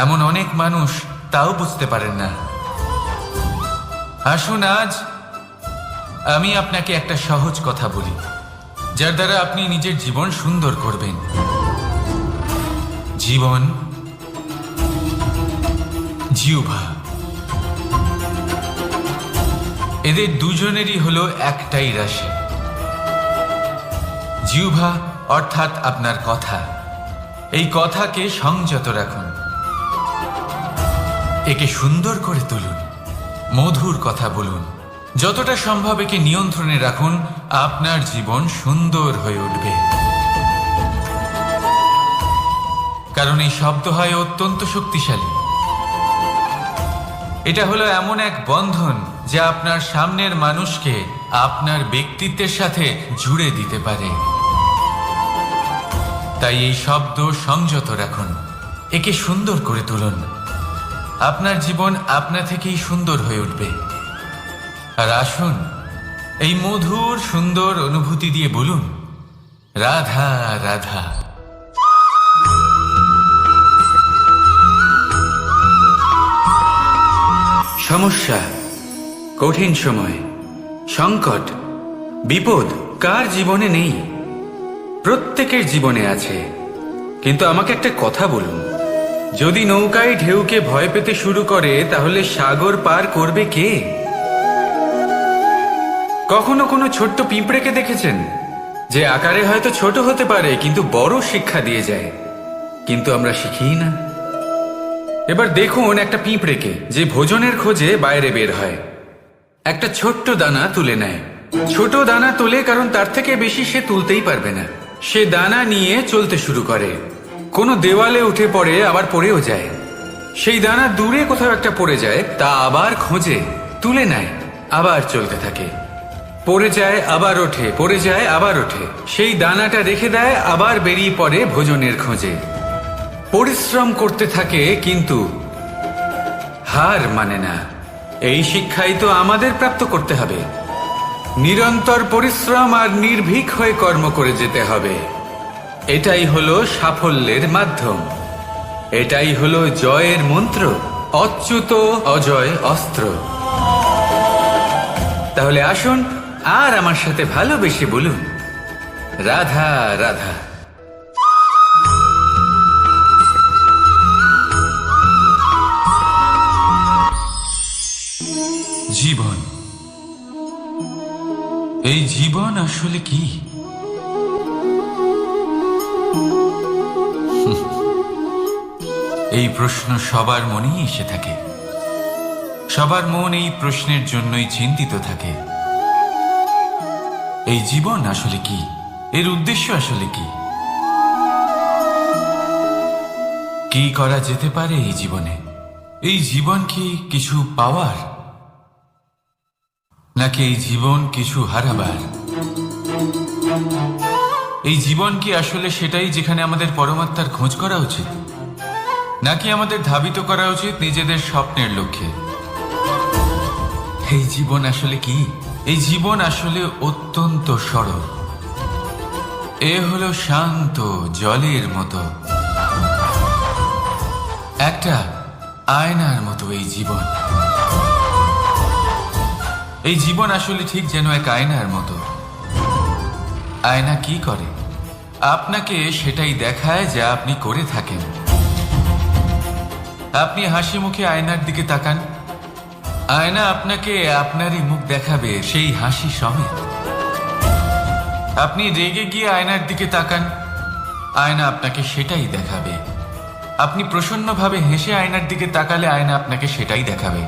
এমন অনেক মানুষ তাও বুঝতে পারেন না। আসুন আজ আমি আপনাকে একটা সহজ কথা বলি, যার দ্বারা আপনি নিজের জীবন সুন্দর করবেন। জীবন, জিহ্বা, এদের দুজনেরই হলো একটাই রাশি। জিহ্বা অর্থাৎ আপনার কথা, এই কথাকে সংযত রাখুন, একে সুন্দর করে তুলুন, মধুর কথা বলুন, যতটা সম্ভব একে নিয়ন্ত্রণে রাখুন, আপনার জীবন সুন্দর হয়ে উঠবে। কারণ এই শব্দ হয় অত্যন্ত শক্তিশালী। এটা হলো এমন এক বন্ধন যা আপনার সামনের মানুষকে আপনার ব্যক্তিত্বের সাথে জুড়ে দিতে পারে। তাই এই শব্দ সংযত রাখুন, একে সুন্দর করে তুলুন। আপনার জীবন আপনা থেকেই সুন্দর হয়ে উঠবে। আর আসুন, এই মধুর সুন্দর অনুভূতি দিয়ে বলুন, রাধা রাধা। সমস্যা, কঠিন সময়, সংকট, বিপদ কার জীবনে নেই? প্রত্যেকের জীবনে আছে। কিন্তু আমাকে একটা কথা বলুন, যদি নৌকায় ঢেউকে ভয় পেতে শুরু করে তাহলে সাগর পার করবে কে? কখনো কোনো ছোট্ট পিঁপড়েকে দেখেছেন যে আকারে হয়তো ছোট হতে পারে কিন্তু বড় শিক্ষা দিয়ে যায়? কিন্তু আমরা শিখি না। এবার দেখুন একটা পিঁপড়েকে যে ভোজনের খোঁজে বাইরে বের হয়, একটা ছোট্ট দানা তুলে নেয়। ছোট দানা তোলে কারণ তার থেকে বেশি সে তুলতেই পারবে না। সে দানা নিয়ে চলতে শুরু করে, কোনো দেওয়ালে উঠে পড়ে, আবার পড়েও যায়। সেই দানা দূরে কোথাও একটা পড়ে যায়, তা আবার খোঁজে, তুলে নেয়, আবার চলতে থাকে। পড়ে যায় আবার ওঠে, পড়ে যায় আবার ওঠে। সেই দানাটা রেখে দেয়, আবার বেরিয়ে পড়ে ভোজনের খোঁজে। পরিশ্রম করতে থাকে কিন্তু হার মানে না। এই শিক্ষাই তো আমাদের প্রাপ্ত করতে হবে। নিরন্তর পরিশ্রম আর নির্ভীক হয়ে কর্ম করে যেতে হবে। এটাই হলো সাফল্যের মাধ্যম, এটাই হলো জয়ের মন্ত্র, অচ্যুত অজয় অস্ত্র। তাহলে আসুন আর আমার সাথে ভালোবেসে বলুন, রাধা রাধা। জীবন, এই জীবন আসলে কি? এই প্রশ্ন সবার মনেই এসে থাকে। সবার মন এই প্রশ্নের জন্যই চিন্তিত থাকে। এই জীবন আসলে কি? এর উদ্দেশ্য আসলে কি? কি করা যেতে পারে এই জীবনে? এই জীবন কি কিছু পাওয়ার, নাকি এই জীবন কিছু হারাবার? এই জীবন কি আসলে সেটাই যেখানে আমাদের পরমাত্মার খোঁজ করা উচিত, নাকি আমাদের ধাবিত করা উচিত নিজেদের স্বপ্নের লক্ষ্যে? এই জীবন আসলে কি? এই জীবন আসলে অত্যন্ত সরল। এ হলো শান্ত জলের মতো, একটা আয়নার মতো এই জীবন। এই জীবন আসলে ঠিক যেন এক আয়নার মতো। আয়না কি করে? আপনাকে সেটাই দেখায় যা আপনি করে থাকেন। আপনি হাসি মুখে আয়নার দিকে তাকান, আয়না আপনাকে আপনারই মুখ দেখাবে সেই হাসি সমেত। আপনি রেগে গিয়ে আয়নার দিকে তাকান, আয়না আপনাকে সেটাই দেখাবে। আপনি প্রসন্নভাবে হেসে আয়নার দিকে তাকালে আয়না আপনাকে সেটাই দেখাবে।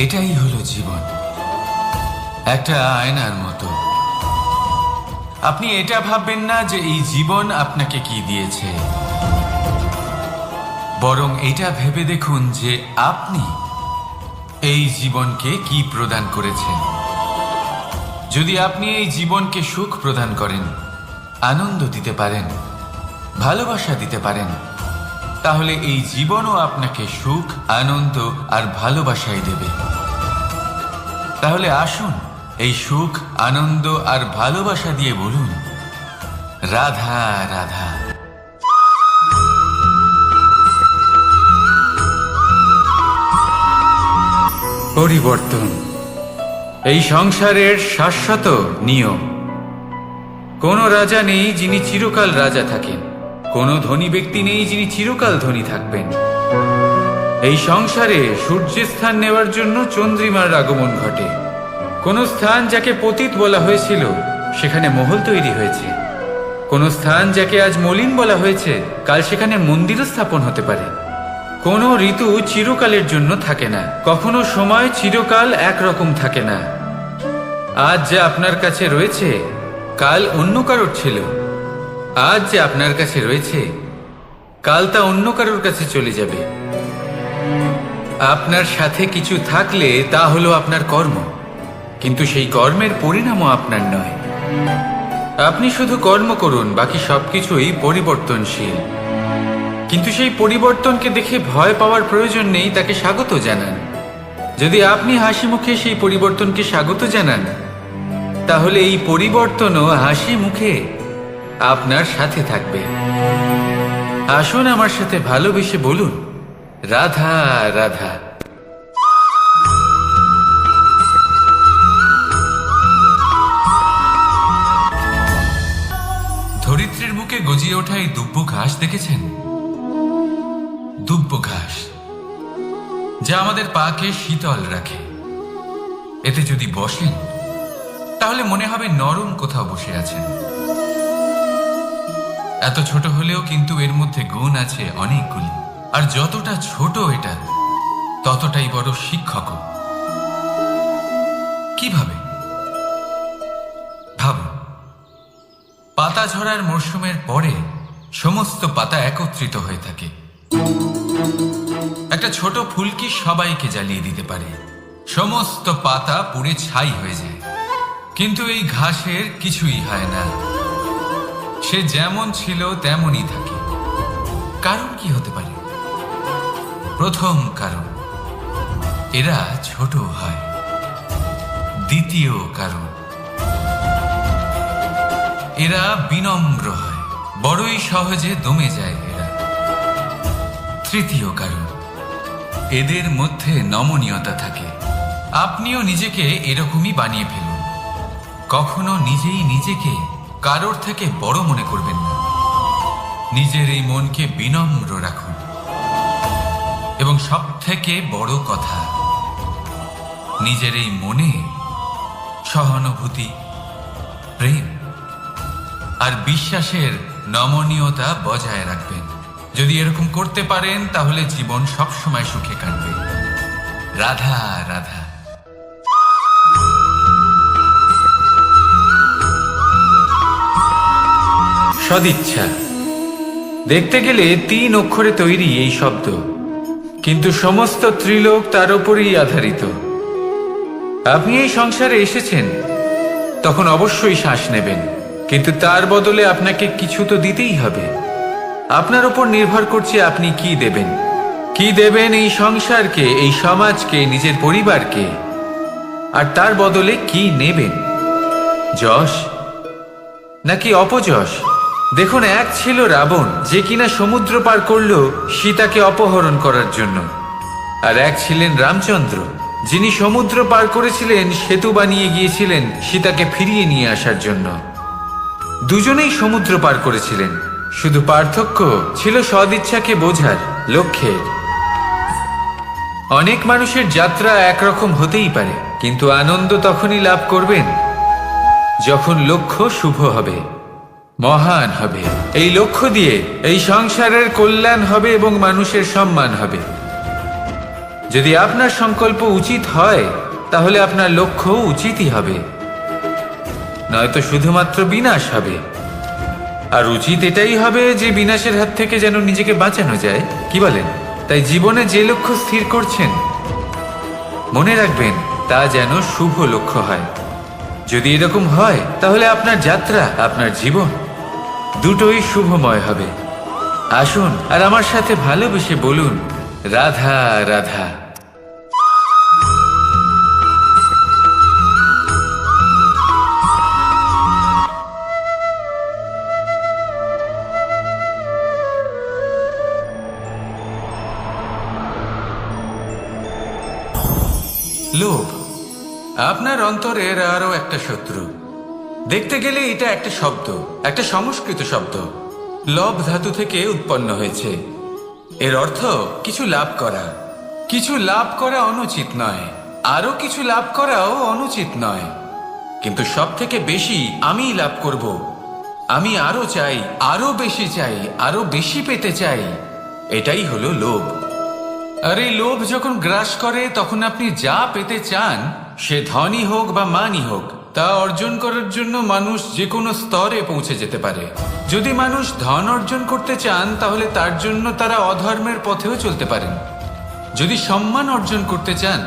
এটাই হলো জীবন, একটা আয়নার মতো। আপনি এটা ভাববেন না যে এই জীবন আপনাকে কি দিয়েছে, বরং এটা ভেবে দেখুন যে আপনি এই জীবনকে কি প্রদান করেছেন। যদি আপনি এই জীবনকে সুখ প্রদান করেন, আনন্দ দিতে পারেন, ভালোবাসা দিতে পারেন, তাহলে এই জীবনও আপনাকে সুখ, আনন্দ আর ভালোবাসাই দেবে। তাহলে আসুন এই সুখ, আনন্দ আর ভালোবাসা দিয়ে বলুন, রাধা রাধা। পরিবর্তন এই সংসারের শাশ্বত নিয়ম। কোনো রাজা নেই যিনি চিরকাল রাজা থাকেন, কোনো ধনী ব্যক্তি নেই যিনি চিরকাল ধনী থাকবেন। এই সংসারে সূর্যের স্থান নেওয়ার জন্য চন্দ্রিমার আগমন ঘটে। কোন স্থান যাকে পতিত বলা হয়েছিল সেখানে মহল তৈরি হয়েছে। কোন স্থান যাকে আজ মলিন বলা হয়েছে কাল সেখানে মন্দিরও স্থাপন হতে পারে। কোনো ঋতু চিরকালের জন্য থাকে না, কখনো সময় চিরকাল একরকম থাকে না। আজ যে আপনার কাছে রয়েছে কাল অন্য কারোর ছিল, আজ যে আপনার কাছে রয়েছে কাল তা অন্য কারোর কাছে চলে যাবে। আপনার সাথে কিছু থাকলে তা হলো আপনার কর্ম, কিন্তু সেই কর্মের পরিণামও আপনার নয়। আপনি শুধু কর্ম করুন, বাকি সবকিছুই পরিবর্তনশীল। কিন্তু সেই পরিবর্তনকে দেখে ভয় পাওয়ার প্রয়োজন নেই, তাকে স্বাগত জানান। যদি আপনি হাসি মুখে সেই পরিবর্তনকে স্বাগত জানান, তাহলে এই পরিবর্তনও হাসি মুখে আপনার সাথে থাকবে। আসুন আমার সাথে ভালোবেসে বলুন, রাধা রাধা। ধরিত্রীর বুকে গজিয়ে ওঠা এই দুব্য ঘাস দেখেছেন? দুব্য ঘাস, যা আমাদের পাকে শীতল রাখে। এতে যদি বসেন তাহলে মনে হবে নরম কোথাও বসে আছেন। এত ছোট হলেও কিন্তু এর মধ্যে গুণ আছে অনেকগুলি, আর যতটা ছোট এটা ততটাই বড় শিক্ষকও। কিভাবে? ভাবুন, পাতা ঝরার মরশুমের পরে সমস্ত পাতা একত্রিত হয়ে থাকে। একটা ছোট ফুলকি সবাইকে জ্বালিয়ে দিতে পারে, সমস্ত পাতা পুড়ে ছাই হয়ে যায়। কিন্তু এই ঘাসের কিছুই হয় না, সে যেমন ছিল তেমনই থাকে। কারণ কি হতে পারে? প্রথম কারণ, এরা ছোট হয়। দ্বিতীয় কারণ, এরা বিনম্র হয়, বড়ই সহজে দমে যায় এরা। তৃতীয় কারণ, এদের মধ্যে নমনীয়তা থাকে। আপনিও নিজেকে এরকমই বানিয়ে ফেলুন। কখনো নিজেই নিজেকে কারোর থেকে বড় মনে করবেন না। নিজের এই মনকে বিনম্র রাখুন। এবং সব থেকে বড় কথা, নিজের এই মনে সহানুভূতি, প্রেম আর বিশ্বাসের নমনীয়তা বজায় রাখবেন। যদি এরকম করতে পারেন তাহলে জীবন সবসময় সুখে কাটবে। রাধা রাধা। সদিচ্ছা, দেখতে গেলে 3 অক্ষরে তৈরি এই শব্দ, কিন্তু সমস্ত ত্রিলোক তার উপরই আধারিত। আপনি এই সংসারে এসেছেন, তখন অবশ্যই শ্বাস নেবেন, কিন্তু তার বদলে আপনাকে কিছু তো দিতেই হবে। আপনার উপর নির্ভর করছে আপনি কি দেবেন। কি দেবেন এই সংসারকে, এই সমাজকে, নিজের পরিবারকে, আর তার বদলে কি নেবেন? যশ নাকি অপযশ? দেখুন, এক ছিল রাবণ, যে কিনা সমুদ্র পার করলো সীতাকে অপহরণ করার জন্য, আর এক ছিলেন রামচন্দ্র, যিনি সমুদ্র পার করেছিলেন, সেতু বানিয়ে গিয়েছিলেন সীতাকে ফিরিয়ে নিয়ে আসার জন্য। দুজনেই সমুদ্র পার করেছিলেন, শুধু পার্থক্য ছিল সদিচ্ছাকে বোঝার, লক্ষ্যের। অনেক মানুষের যাত্রা একরকম হতেই পারে, কিন্তু আনন্দ তখনই লাভ করবেন যখন লক্ষ্য শুভ হবে, মহান হবে। এই লক্ষ্য দিয়ে এই সংসারের কল্যাণ হবে এবং মানুষের সম্মান হবে। যদি আপনার সংকল্প উচিত হয়, তাহলে আপনার লক্ষ্য উচিতই হবে, নয়তো শুধুমাত্র বিনাশ হবে। আর উচিত এটাই হবে যে বিনাশের হাত থেকে যেন নিজেকে বাঁচানো যায়, কি বলেন? তাই জীবনে যে লক্ষ্য স্থির করছেন, মনে রাখবেন তা যেন শুভ লক্ষ্য হয়। যদি এরকম হয়, তাহলে আপনার যাত্রা, আপনার জীবন দুটোই শুভময় হবে। আসুন আর আমার সাথে ভালোবেসে বলুন, রাধা রাধা। লোভ আপনার অন্তরের আরো একটা শত্রু। দেখতে গেলে এটা একটা শব্দ, একটা সংস্কৃত শব্দ, লব ধাতু থেকে উৎপন্ন হয়েছে। এর অর্থ কিছু লাভ করা। কিছু লাভ করা অনুচিত নয়, আরো কিছু লাভ করাও অনুচিত নয়, কিন্তু সব থেকে বেশি আমিই লাভ করব, আমি আরো চাই, আরো বেশি চাই, আরো বেশি পেতে চাই, এটাই হলো লোভ। আর এই লোভ যখন গ্রাস করে তখন আপনি যা পেতে চান, সে ধনই হোক বা মানই হোক, তা অর্জন করার জন্য মানুষ যে কোনো স্তরে পৌঁছে যেতে পারে। যদি মানুষ ধন অর্জন করতে চান তাহলে তার জন্য তারা অধর্মের পথেও চলতে পারেন। যদি সম্মান অর্জন করতে চান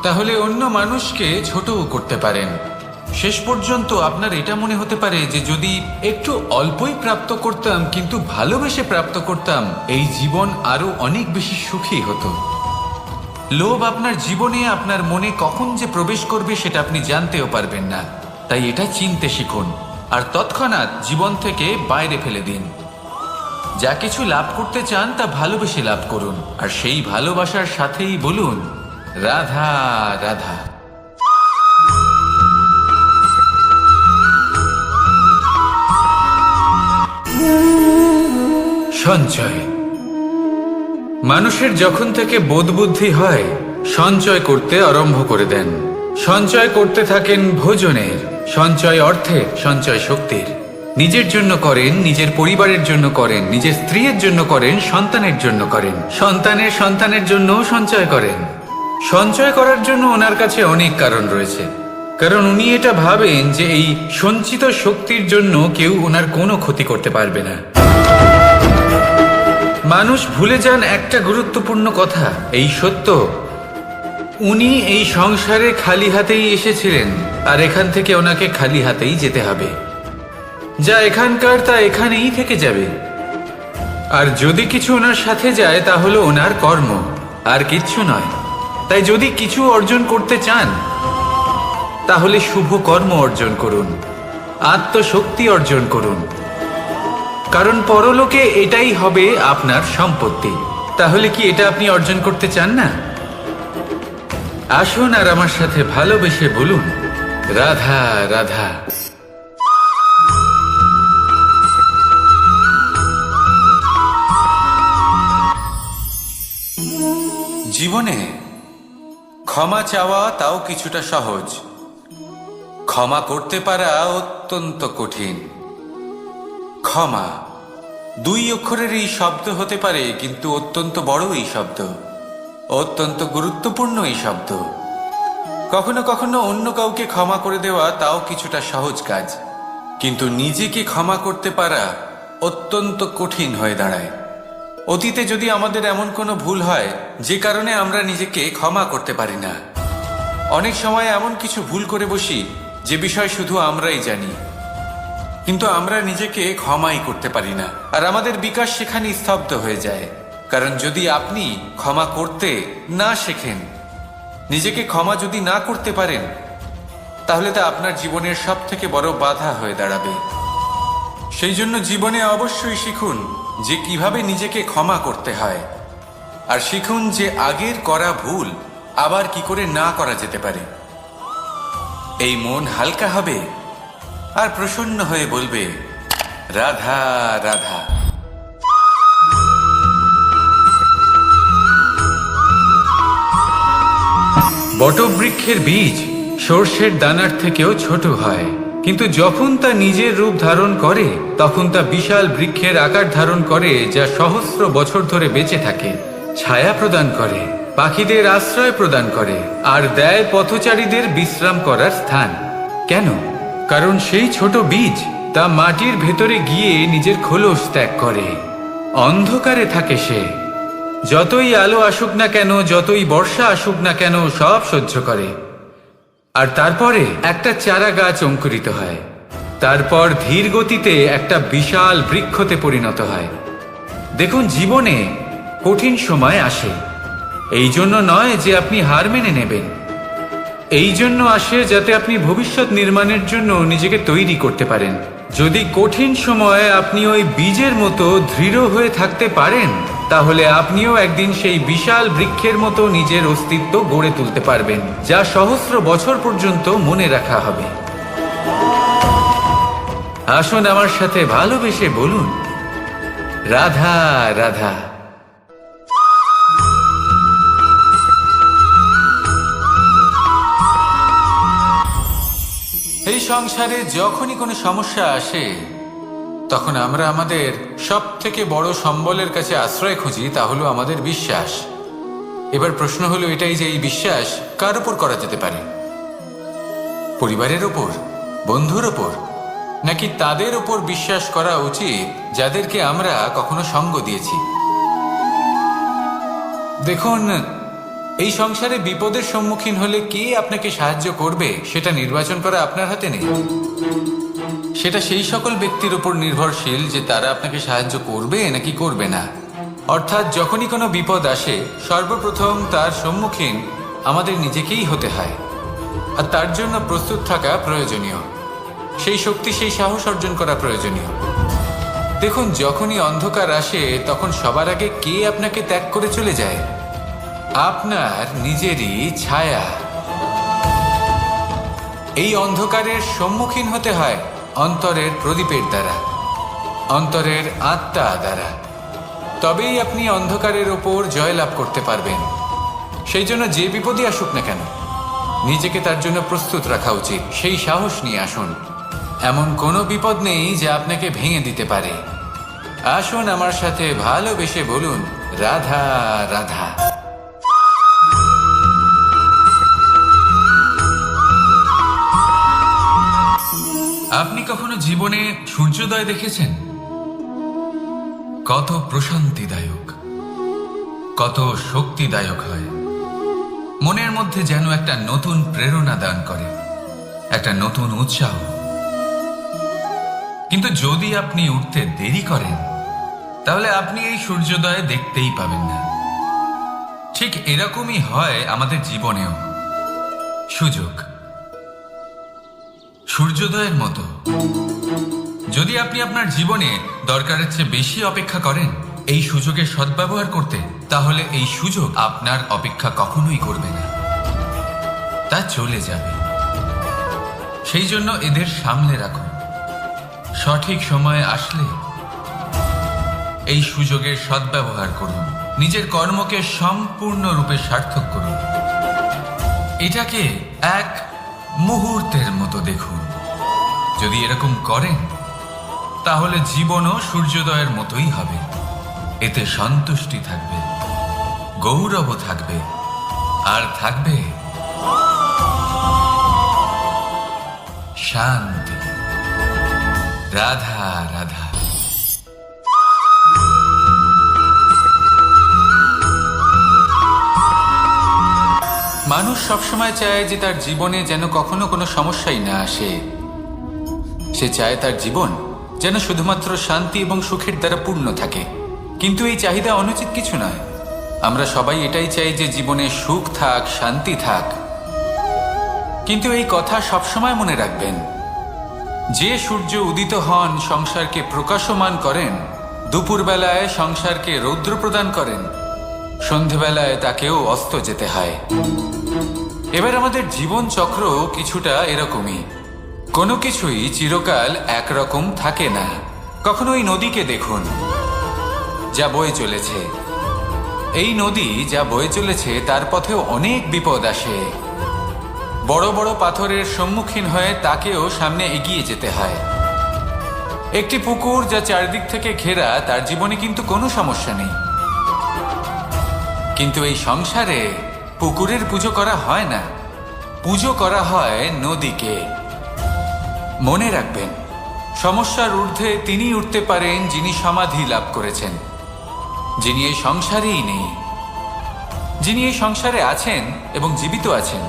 তাহলে অন্য মানুষকে ছোটও করতে পারেন। শেষ পর্যন্ত আপনার এটা মনে হতে পারে যে যদি একটু অল্পই প্রাপ্ত করতাম কিন্তু ভালোবেসে প্রাপ্ত করতাম, এই জীবন আরো অনেক বেশি সুখী হতো। লোভ আপনার জীবনে, আপনার মনে কখন যে প্রবেশ করবে সেটা আপনি জানতেও পারবেন না। তাই এটা চিনতে শিখুন আর তৎক্ষণাৎ জীবন থেকে বাইরে ফেলে দিন। যা কিছু লাভ করতে চান তা ভালোবেসে লাভ করুন, আর সেই ভালোবাসার সাথেই বলুন রাধা রাধা। সঞ্চয়। মানুষের যখন থেকে বোধ বুদ্ধি হয় সঞ্চয় করতে আরম্ভ করে দেন। সঞ্চয় করতে থাকেন ভোজনের, সঞ্চয় অর্থের, সঞ্চয় শক্তির। নিজের জন্য করেন, নিজের পরিবারের জন্য করেন, নিজের স্ত্রীর জন্য করেন, সন্তানের জন্য করেন, সন্তানের সন্তানের জন্য সঞ্চয় করেন। সঞ্চয় করার জন্য ওনার কাছে অনেক কারণ রয়েছে, কারণ উনি এটা ভাবেন যে এই সঞ্চিত শক্তির জন্য কেউ ওনার কোনো ক্ষতি করতে পারবে না। মানুষ ভুলে যান একটা গুরুত্বপূর্ণ কথা, এই সত্য, উনি এই সংসারে খালি হাতেই এসেছিলেন আর এখান থেকে ওনাকে খালি হাতেই যেতে হবে। যা এখানকার তা এখানেই থেকে যাবে। আর যদি কিছু ওনার সাথে যায় তা হলো ওনার কর্ম, আর কিচ্ছু নয়। তাই যদি কিছু অর্জন করতে চান তাহলে শুভ কর্ম অর্জন করুন, আত্মশক্তি অর্জন করুন, কারণ পরলোকে এটাই হবে আপনার সম্পত্তি। তাহলে কি এটা আপনি অর্জন করতে চান না? আসুন আর আমার সাথে ভালোবেসে বলুন রাধা রাধা। জীবনে ক্ষমা চাওয়া তাও কিছুটা সহজ, ক্ষমা করতে পারা অত্যন্ত কঠিন। ক্ষমা দুই অক্ষরের এই শব্দ হতে পারে, কিন্তু অত্যন্ত বড় এই শব্দ, অত্যন্ত গুরুত্বপূর্ণ এই শব্দ। কখনো কখনো অন্য কাউকে ক্ষমা করে দেওয়া তাও কিছুটা সহজ কাজ, কিন্তু নিজেকে ক্ষমা করতে পারা অত্যন্ত কঠিন হয়ে দাঁড়ায়। অতীতে যদি আমাদের এমন কোনো ভুল হয় যে কারণে আমরা নিজেকে ক্ষমা করতে পারি না, অনেক সময় এমন কিছু ভুল করে বসি যে বিষয় শুধু আমরাই জানি, কিন্তু আমরা নিজেকে ক্ষমাই করতে পারি না, আর আমাদের বিকাশ সেখানে স্তব্ধ হয়ে যায়। কারণ যদি আপনি ক্ষমা করতে না শেখেন, নিজেকে ক্ষমা যদি না করতে পারেন, তাহলে তা আপনার জীবনের সব থেকে বড় বাধা হয়ে দাঁড়াবে। সেই জন্য জীবনে অবশ্যই শিখুন যে কিভাবে নিজেকে ক্ষমা করতে হয়, আর শিখুন যে আগের করা ভুল আবার কি করে না করা যেতে পারে। এই মন হালকা হবে আর প্রসন্ন হয়ে বলবে রাধা রাধা। বটবৃক্ষের বীজ সর্ষের দানার থেকেও ছোট হয়, কিন্তু যখন তা নিজের রূপ ধারণ করে তখন তা বিশাল বৃক্ষের আকার ধারণ করে, যা সহস্র বছর ধরে বেঁচে থাকে, ছায়া প্রদান করে, পাখিদের আশ্রয় প্রদান করে, আর দেয় পথচারীদের বিশ্রাম করার স্থান। কেন? কারণ সেই ছোট বীজ তা মাটির ভেতরে গিয়ে নিজের খোলস ত্যাগ করে। অন্ধকারে থাকে সে, যতই আলো আসুক না কেন, যতই বর্ষা আসুক না কেন, সব সহ্য করে। আর তারপরে একটা চারা গাছ অঙ্কুরিত হয়, তারপর ধীর গতিতে একটা বিশাল বৃক্ষতে পরিণত হয়। দেখুন, জীবনে কঠিন সময় আসে, এই জন্য নয় যে আপনি হার মেনে নেবেন, এই জন্য আসে যাতে আপনি ভবিষ্যৎ নির্মাণের জন্য নিজেকে তৈরি করতে পারেন। যদি কঠিন সময়ে আপনি ওই বীজের মতো দৃঢ় হয়ে থাকতে পারেন, তাহলে আপনিও একদিন সেই বিশাল বৃক্ষের মতো নিজের অস্তিত্ব গড়ে তুলতে পারবেন, যা সহস্র বছর পর্যন্ত মনে রাখা হবে। আসুন আমার সাথে ভালোবেসে বলুন রাধা রাধা। এই সংসারে যখনই কোনো সমস্যা আসে তখন আমরা আমাদের সব থেকে বড় সম্বলের কাছে আশ্রয় খুঁজি, তা হলো আমাদের বিশ্বাস। এবার প্রশ্ন হলো এটাই যে এই বিশ্বাস কার ওপর করা যেতে পারে? পরিবারের ওপর, বন্ধুর ওপর, নাকি তাদের ওপর বিশ্বাস করা উচিত যাদেরকে আমরা কখনো সঙ্গ দিয়েছি? দেখুন, এই সংসারে বিপদের সম্মুখীন হলে কে আপনাকে সাহায্য করবে সেটা নির্বাচন করা আপনার হাতে নেই। সেটা সেই সকল ব্যক্তির উপর নির্ভরশীল যে তারা আপনাকে সাহায্য করবে নাকি করবে না। অর্থাৎ যখনই কোনো বিপদ আসে সর্বপ্রথম তার সম্মুখীন আমাদের নিজেকেই হতে হয়, আর তার জন্য প্রস্তুত থাকা প্রয়োজনীয়। সেই শক্তি, সেই সাহস অর্জন করা প্রয়োজনীয়। দেখুন, যখনই অন্ধকার আসে তখন সবার আগে কে আপনাকে ত্যাগ করে চলে যায়? আপনার নিজেরই ছায়া। এই অন্ধকারের সম্মুখীন হতে হয় অন্তরের প্রদীপের দ্বারা, অন্তরের আত্মা দ্বারা। তবেই আপনি অন্ধকারের ওপর জয়লাভ করতে পারবেন। সেই জন্য যে বিপদই আসুক না কেন নিজেকে তার জন্য প্রস্তুত রাখা উচিত। সেই সাহস নিয়ে আসুন। এমন কোনো বিপদ নেই যা আপনাকে ভেঙে দিতে পারে। আসুন আমার সাথে ভালোবেসে বলুন, রাধা রাধা। আপনি কখনো জীবনে সূর্যোদয় দেখেছেন? কত প্রশান্তিদায়ক, কত শক্তিদায়ক হয়। মনের মধ্যে যেন একটা নতুন প্রেরণা দান করে, একটা নতুন উৎসাহ। কিন্তু যদি আপনি উঠতে দেরি করেন তাহলে আপনি এই সূর্যোদয় দেখতেই পাবেন না। ঠিক এরকমই হয় আমাদের জীবনেও। সুযোগ সূর্যোদয়ের মতো। যদি আপনি আপনার জীবনে দরকারের চেয়ে বেশি অপেক্ষা করেন এই সুযোগের সদ্ব্যবহার করতে, তাহলে এই সুযোগ আপনার অপেক্ষা কখনোই করবে না, তা চলে যাবে। সেই জন্য এদের সামলে রাখুন। সঠিক সময় আসলে এই সুযোগের সদ্ব্যবহার করুন। নিজের কর্মকে সম্পূর্ণরূপে সার্থক করুন। এটাকে এক মুহূর্তের মতো দেখুন। যদি এরকম করেন তাহলে জীবনও সূর্যোদয়ের মতোই হবে। এতে সন্তুষ্টি থাকবে, গৌরব থাকবে, আর থাকবে শান্তি। রাধা রাধা। মানুষ সবসময় চায় যে তার জীবনে যেন কখনো কোনো সমস্যাই না আসে। সে চায় তার জীবন যেন শুধুমাত্র শান্তি এবং সুখের দ্বারা পূর্ণ থাকে। কিন্তু এই চাহিদা অনুচিত কিছু নয়। আমরা সবাই এটাই চাই যে জীবনে সুখ থাক, শান্তি থাক। কিন্তু এই কথা সবসময় মনে রাখবেন, যে সূর্য উদিত হন সংসারকে প্রকাশমান করেন, দুপুরবেলায় সংসারকে রৌদ্র প্রদান করেন, সন্ধেবেলায় তাকেও অস্ত যেতে হয়। এবার আমাদের জীবন চক্র কিছুটা এরকমই। কোনো কিছুই চিরকাল একরকম থাকে না। কখনো এই নদীকে দেখুন যা বয়ে চলেছে। এই নদী যা বয়ে চলেছে তার পথেও অনেক বিপদ আসে। বড় বড় পাথরের সম্মুখীন হয়ে তাকেও সামনে এগিয়ে যেতে হয়। একটি পুকুর যা চারদিক থেকে ঘেরা, তার জীবনে কিন্তু কোনো সমস্যা নেই। কিন্তু এই সংসারে পুকুরের পুজো করা হয় না, পুজো করা হয় নদীকে। মনে রাখবেন, সমস্যার ঊর্ধ্বে তিনি উঠতে পারেন যিনি সমাধি লাভ করেছেন, যিনি এই সংসারেই নেই। যিনি এই সংসারে আছেন এবং জীবিত আছেন,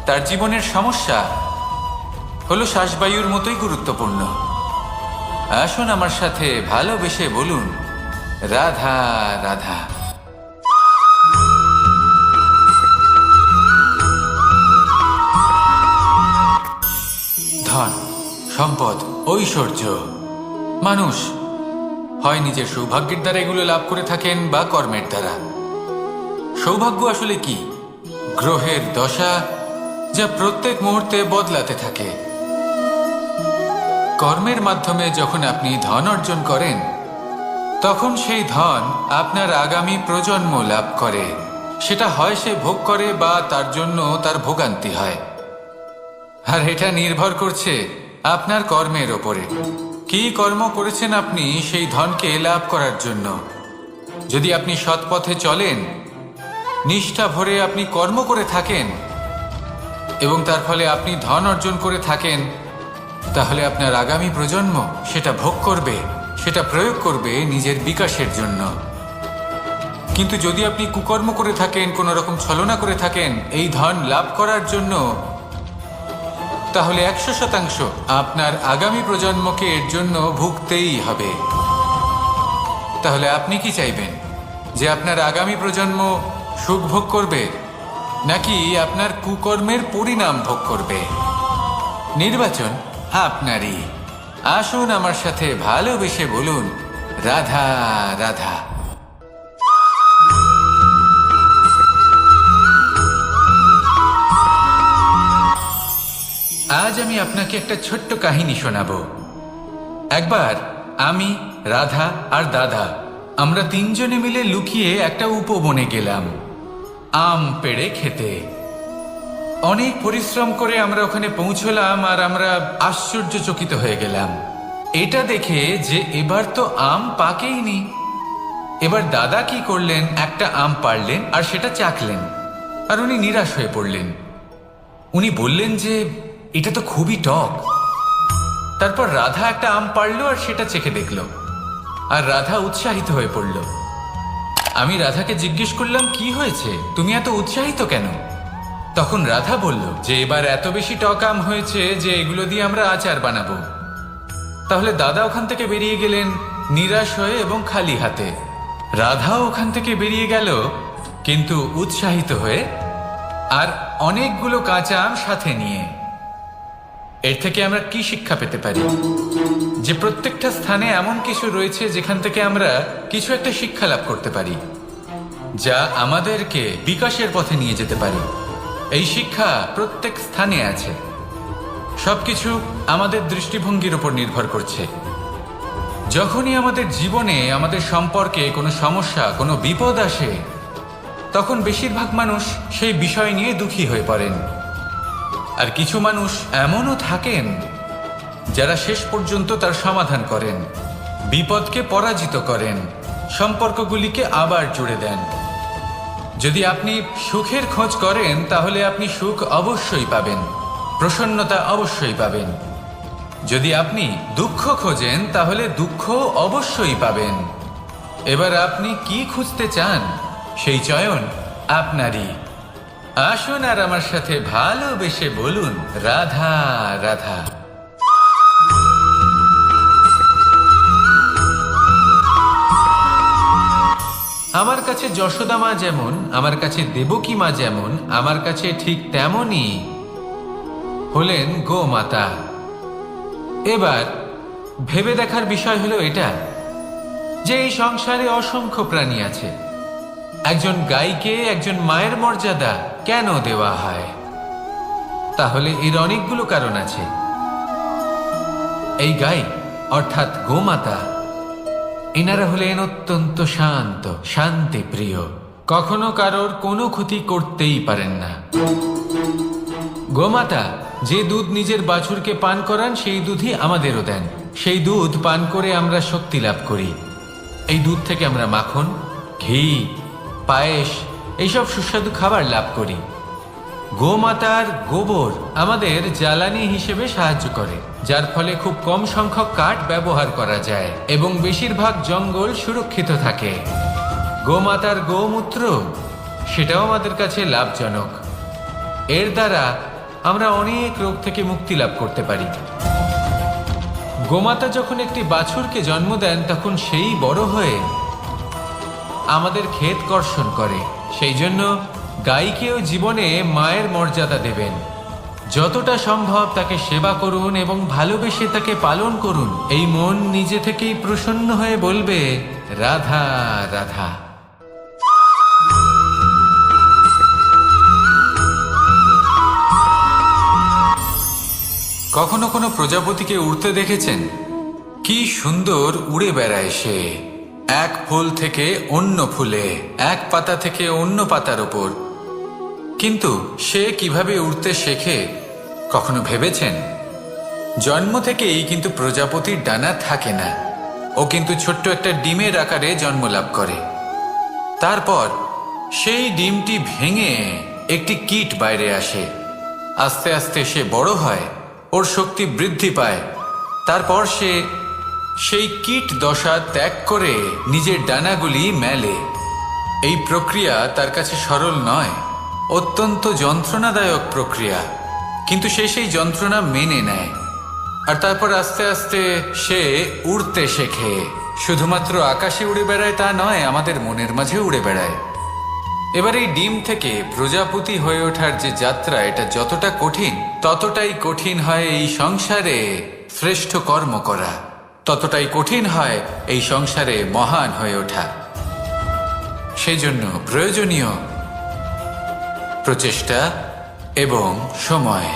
তার জীবনের সমস্যা হলো শ্বাসবায়ুর মতোই গুরুত্বপূর্ণ। আসুন আমার সাথে ভালোবেসে বলুন, রাধা রাধা। ধন, সম্পদ, ঐশ্বর্য, মানুষ হয় নিজের সৌভাগ্যের দ্বারা এগুলো লাভ করে থাকেন বা কর্মের দ্বারা। সৌভাগ্য আসলে কি? গ্রহের দশা যা প্রত্যেক মুহূর্তে বদলাতে থাকে। কর্মের মাধ্যমে যখন আপনি ধন অর্জন করেন তখন সেই ধন আপনার আগামী প্রজন্ম লাভ করে। সেটা হয় সে ভোগ করে বা তার জন্য তার ভোগান্তি হয়। আর এটা নির্ভর করছে আপনার কর্মের ওপরে। কি কর্ম করেছেন আপনি সেই ধনকে লাভ করার জন্য। যদি আপনি সৎ পথে চলেন নিষ্ঠা ভরে আপনি কর্ম করে থাকেন এবং তার ফলে আপনি ধন অর্জন করে থাকেন, তাহলে আপনার আগামী প্রজন্ম সেটা ভোগ করবে, সেটা প্রয়োগ করবে নিজের বিকাশের জন্য। কিন্তু যদি আপনি কুকর্ম করে থাকেন, কোনো রকম ছলনা করে থাকেন এই ধন লাভ করার জন্য, তাহলে 100% আপনার আগামী প্রজন্মকে এর জন্য ভুগতেই হবে। তাহলে আপনি কি চাইবেন, যে আপনার আগামী প্রজন্ম সুখ ভোগ করবে নাকি আপনার কুকর্মের পরিণাম ভোগ করবে? নির্বাচন আপনারই। আসুন আমার সাথে ভালোবেসে বলুন, রাধা রাধা। আজ আমি আপনাকে একটা ছোট্ট কাহিনী শোনাবো। একবার আমি, রাধা আর দাদা আমরা তিনজনে মিলে লুকিয়ে একটা উপবনে গেলাম আম পেড়ে খেতে। অনেক পরিশ্রম করে আমরা ওখানে পৌঁছলাম আর আমরা আশ্চর্যচকিত হয়ে গেলাম এটা দেখে যে এবার তো আম পাকেইনি। এবার দাদা কি করলেন, একটা আম পাড়লেন আর সেটা চাখলেন, আর উনি নিরাশ হয়ে পড়লেন। উনি বললেন যে এটা তো খুবই টক। তারপর রাধা একটা আম পাড়লো আর সেটা চেখে দেখলো, আর রাধা উৎসাহিত হয়ে পড়ল। আমি রাধাকে জিজ্ঞেস করলাম, কি হয়েছে, তুমি এত উৎসাহিত কেন? তখন রাধা বলল যে এবার এত বেশি টক আম হয়েছে যে এগুলো দিয়ে আমরা আচার বানাবো। তাহলে দাদা ওখান থেকে বেরিয়ে গেলেন নিরাশ হয়ে এবং খালি হাতে। রাধাও ওখান থেকে বেরিয়ে গেল কিন্তু উৎসাহিত হয়ে, আর অনেকগুলো কাঁচা আম সাথে নিয়ে। এর থেকে আমরা কি শিক্ষা পেতে পারি? যে প্রত্যেকটা স্থানে এমন কিছু রয়েছে যেখান থেকে আমরা কিছু একটা শিক্ষা লাভ করতে পারি, যা আমাদেরকে বিকাশের পথে নিয়ে যেতে পারে। এই শিক্ষা প্রত্যেক স্থানে আছে। সবকিছু আমাদের দৃষ্টিভঙ্গির উপর নির্ভর করছে। যখনই আমাদের জীবনে, আমাদের সম্পর্কে কোনো সমস্যা, কোনো বিপদ আসে, তখন বেশিরভাগ মানুষ সেই বিষয় নিয়ে দুঃখী হয়ে পড়েন। আর কিছু মানুষ এমনও থাকেন যারা শেষ পর্যন্ত তার সমাধান করেন, বিপদকে পরাজিত করেন, সম্পর্কগুলিকে আবার জুড়ে দেন। যদি আপনি সুখের খোঁজ করেন তাহলে আপনি সুখ অবশ্যই পাবেন, প্রসন্নতা অবশ্যই পাবেন। যদি আপনি দুঃখ খোঁজেন তাহলে দুঃখ অবশ্যই পাবেন। এবার আপনি কি খুঁজতে চান, সেই চয়ন আপনারই। আসুন আর আমার সাথে ভালোবেসে বলুন, রাধা রাধা। আমার কাছে যশোদা মা যেমন, আমার কাছে দেবকী মা যেমন, আমার কাছে ঠিক তেমনই হলেন গোমাতা। এবার ভেবে দেখার বিষয় হলো এটা, যে এই সংসারে অসংখ্য প্রাণী আছে। একজন গাইকে একজন মায়ের মর্যাদা কেন দেওয়া হয়? তাহলে এর অনেকগুলো কারণ আছে। এই গাই অর্থাৎ গোমাতা, এনারা হলেন অত্যন্ত শান্ত, শান্তিপ্রিয়, কখনো কারোর কোনো ক্ষতি করতেই পারেন না। গোমাতা যে দুধ নিজের বাছুরকে পান করান সেই দুধই আমাদেরও দেন। সেই দুধ পান করে আমরা শক্তি লাভ করি। এই দুধ থেকে আমরা মাখন, ঘি, পায়েস, এইসব সুস্বাদু খাবার লাভ করি। গোমাতার গোবর আমাদের জ্বালানি হিসেবে সাহায্য করে, যার ফলে খুব কম সংখ্যক কাঠ ব্যবহার করা যায় এবং বেশিরভাগ জঙ্গল সুরক্ষিত থাকে। গোমাতার গোমূত্র, সেটাও আমাদের কাছে লাভজনক। এর দ্বারা আমরা অনেক রোগ থেকে মুক্তি লাভ করতে পারি। গোমাতা যখন একটি বাছুরকে জন্ম দেন তখন সেই বড় হয়ে আমাদের ক্ষেত কর্ষণ করে। সেই জন্য গাইকেও জীবনে মায়ের মর্যাদা দেবেন। যতটা সম্ভব তাকে সেবা করুন এবং ভালোবেসে তাকে পালন করুন। এই মন নিজে থেকেই প্রসন্ন হয়ে বলবে, রাধা রাধা। কখনো কোনো প্রজাপতিকে উড়তে দেখেছেন? কি সুন্দর উড়ে বেড়ায় সে, এক ফুল থেকে অন্য ফুলে, এক পাতা থেকে অন্য পাতার ওপর। কিন্তু সে কিভাবে উড়তে শেখে কখনো ভেবেছেন? জন্ম থেকেই কিন্তু প্রজাপতির ডানা থাকে না। ও কিন্তু ছোট্ট একটা ডিমের আকারে জন্ম লাভ করে। তারপর সেই ডিমটি ভেঙে একটি কীট বাইরে আসে। আস্তে আস্তে সে বড় হয়, ওর শক্তি বৃদ্ধি পায়। তারপর সে সেই কীট দশা ত্যাগ করে নিজের ডানাগুলি মেলে। এই প্রক্রিয়া তার কাছে সরল নয়, অত্যন্ত যন্ত্রণাদায়ক প্রক্রিয়া, কিন্তু সে সেই যন্ত্রণা মেনে নেয়। আর তারপর আস্তে আস্তে সে উড়তে শেখে। শুধুমাত্র আকাশে উড়ে বেড়ায় তা নয়, আমাদের মনের মাঝে উড়ে বেড়ায়। এবার এই ডিম থেকে প্রজাপতি হয়ে ওঠার যে যাত্রা, এটা যতটা কঠিন, ততটাই কঠিন হয় এই সংসারে শ্রেষ্ঠ কর্ম করা, ততটাই কঠিন হয় এই সংসারে মহান হয়ে ওঠা। সেজন্য প্রয়োজনীয় প্রচেষ্টা এবং সময়।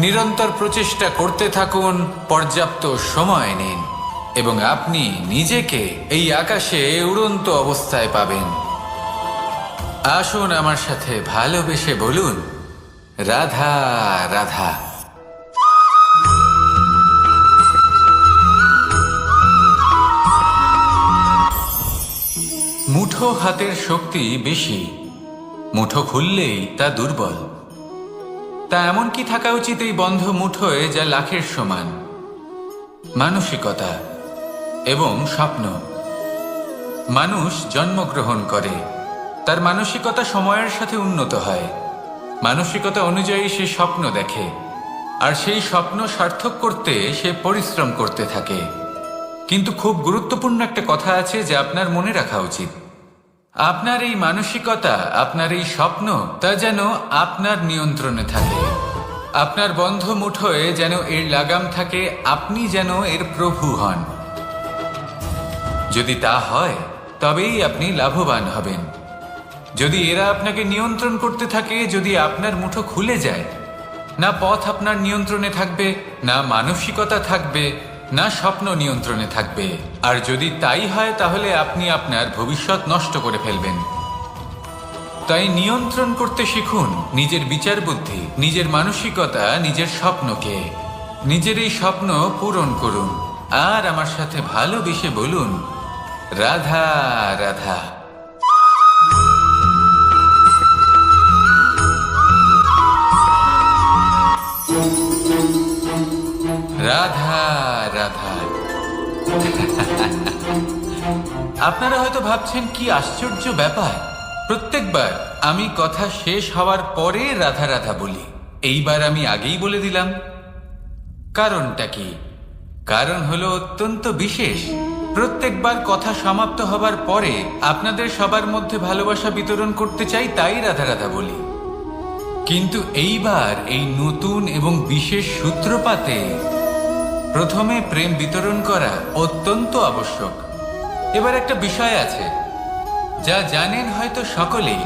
নিরন্তর প্রচেষ্টা করতে থাকুন, পর্যাপ্ত সময় নিন, এবং আপনি নিজেকে এই আকাশে উড়ন্ত অবস্থায় পাবেন। আসুন আমার সাথে ভালোবেসে বলুন, রাধা রাধা। মুঠো হাতের শক্তি বেশি, মুঠো খুললেই তা দুর্বল। তা এমন কি থাকা উচিত এই বন্ধ মুঠোয় যা লাখের সমান? মানসিকতা এবং স্বপ্ন। মানুষ জন্মগ্রহণ করে, তার মানসিকতা সময়ের সাথে উন্নত হয়। মানসিকতা অনুযায়ী সে স্বপ্ন দেখে, আর সেই স্বপ্ন সার্থক করতে সে পরিশ্রম করতে থাকে। কিন্তু খুব গুরুত্বপূর্ণ একটা কথা আছে যা আপনার মনে রাখা উচিত। আপনার এই মানসিকতা, আপনার এই স্বপ্ন, তা যেন আপনার নিয়ন্ত্রণে থাকে। আপনার বন্ধ মুঠোয় যেন এর লাগাম থাকে, আপনি যেন এর প্রভু হন। যদি তা হয় তবেই আপনি লাভবান হবেন। যদি এরা আপনাকে নিয়ন্ত্রণ করতে থাকে, যদি আপনার মুঠো খুলে যায়, না পথ আপনার নিয়ন্ত্রণে থাকবে, না মানসিকতা থাকবে, না স্বপ্ন নিয়ন্ত্রণে থাকবে। আর যদি তাই হয় তাহলে আপনি আপনার ভবিষ্যৎ নষ্ট করে ফেলবেন। তাই নিয়ন্ত্রণ করতে শিখুন নিজের বিচার বুদ্ধি, নিজের মানসিকতা, নিজের স্বপ্নকে। নিজের এই স্বপ্ন পূরণ করুন, আর আমার সাথে ভালোবেসে বলুন, রাধা রাধা। রাধা রাধা। আপনারা হয়তো ভাবছেন কি আশ্চর্য ব্যাপার, প্রত্যেকবার আমি কথা শেষ হওয়ার পরে রাধা রাধা বলি। এইবার আমি আগেই বলে দিলাম। কারণটা কি? কারণ হলো অত্যন্ত বিশেষ। প্রত্যেকবার কথা সমাপ্ত হবার পরে আপনাদের সবার মধ্যে ভালোবাসা বিতরণ করতে চাই, তাই রাধা রাধা বলি। কিন্তু এইবার এই নতুন এবং বিশেষ সূত্রপাতে প্রথমে প্রেম বিতরণ করা অত্যন্ত আবশ্যক। এবার একটা বিষয় আছে যা জানেন হয়তো সকলেই,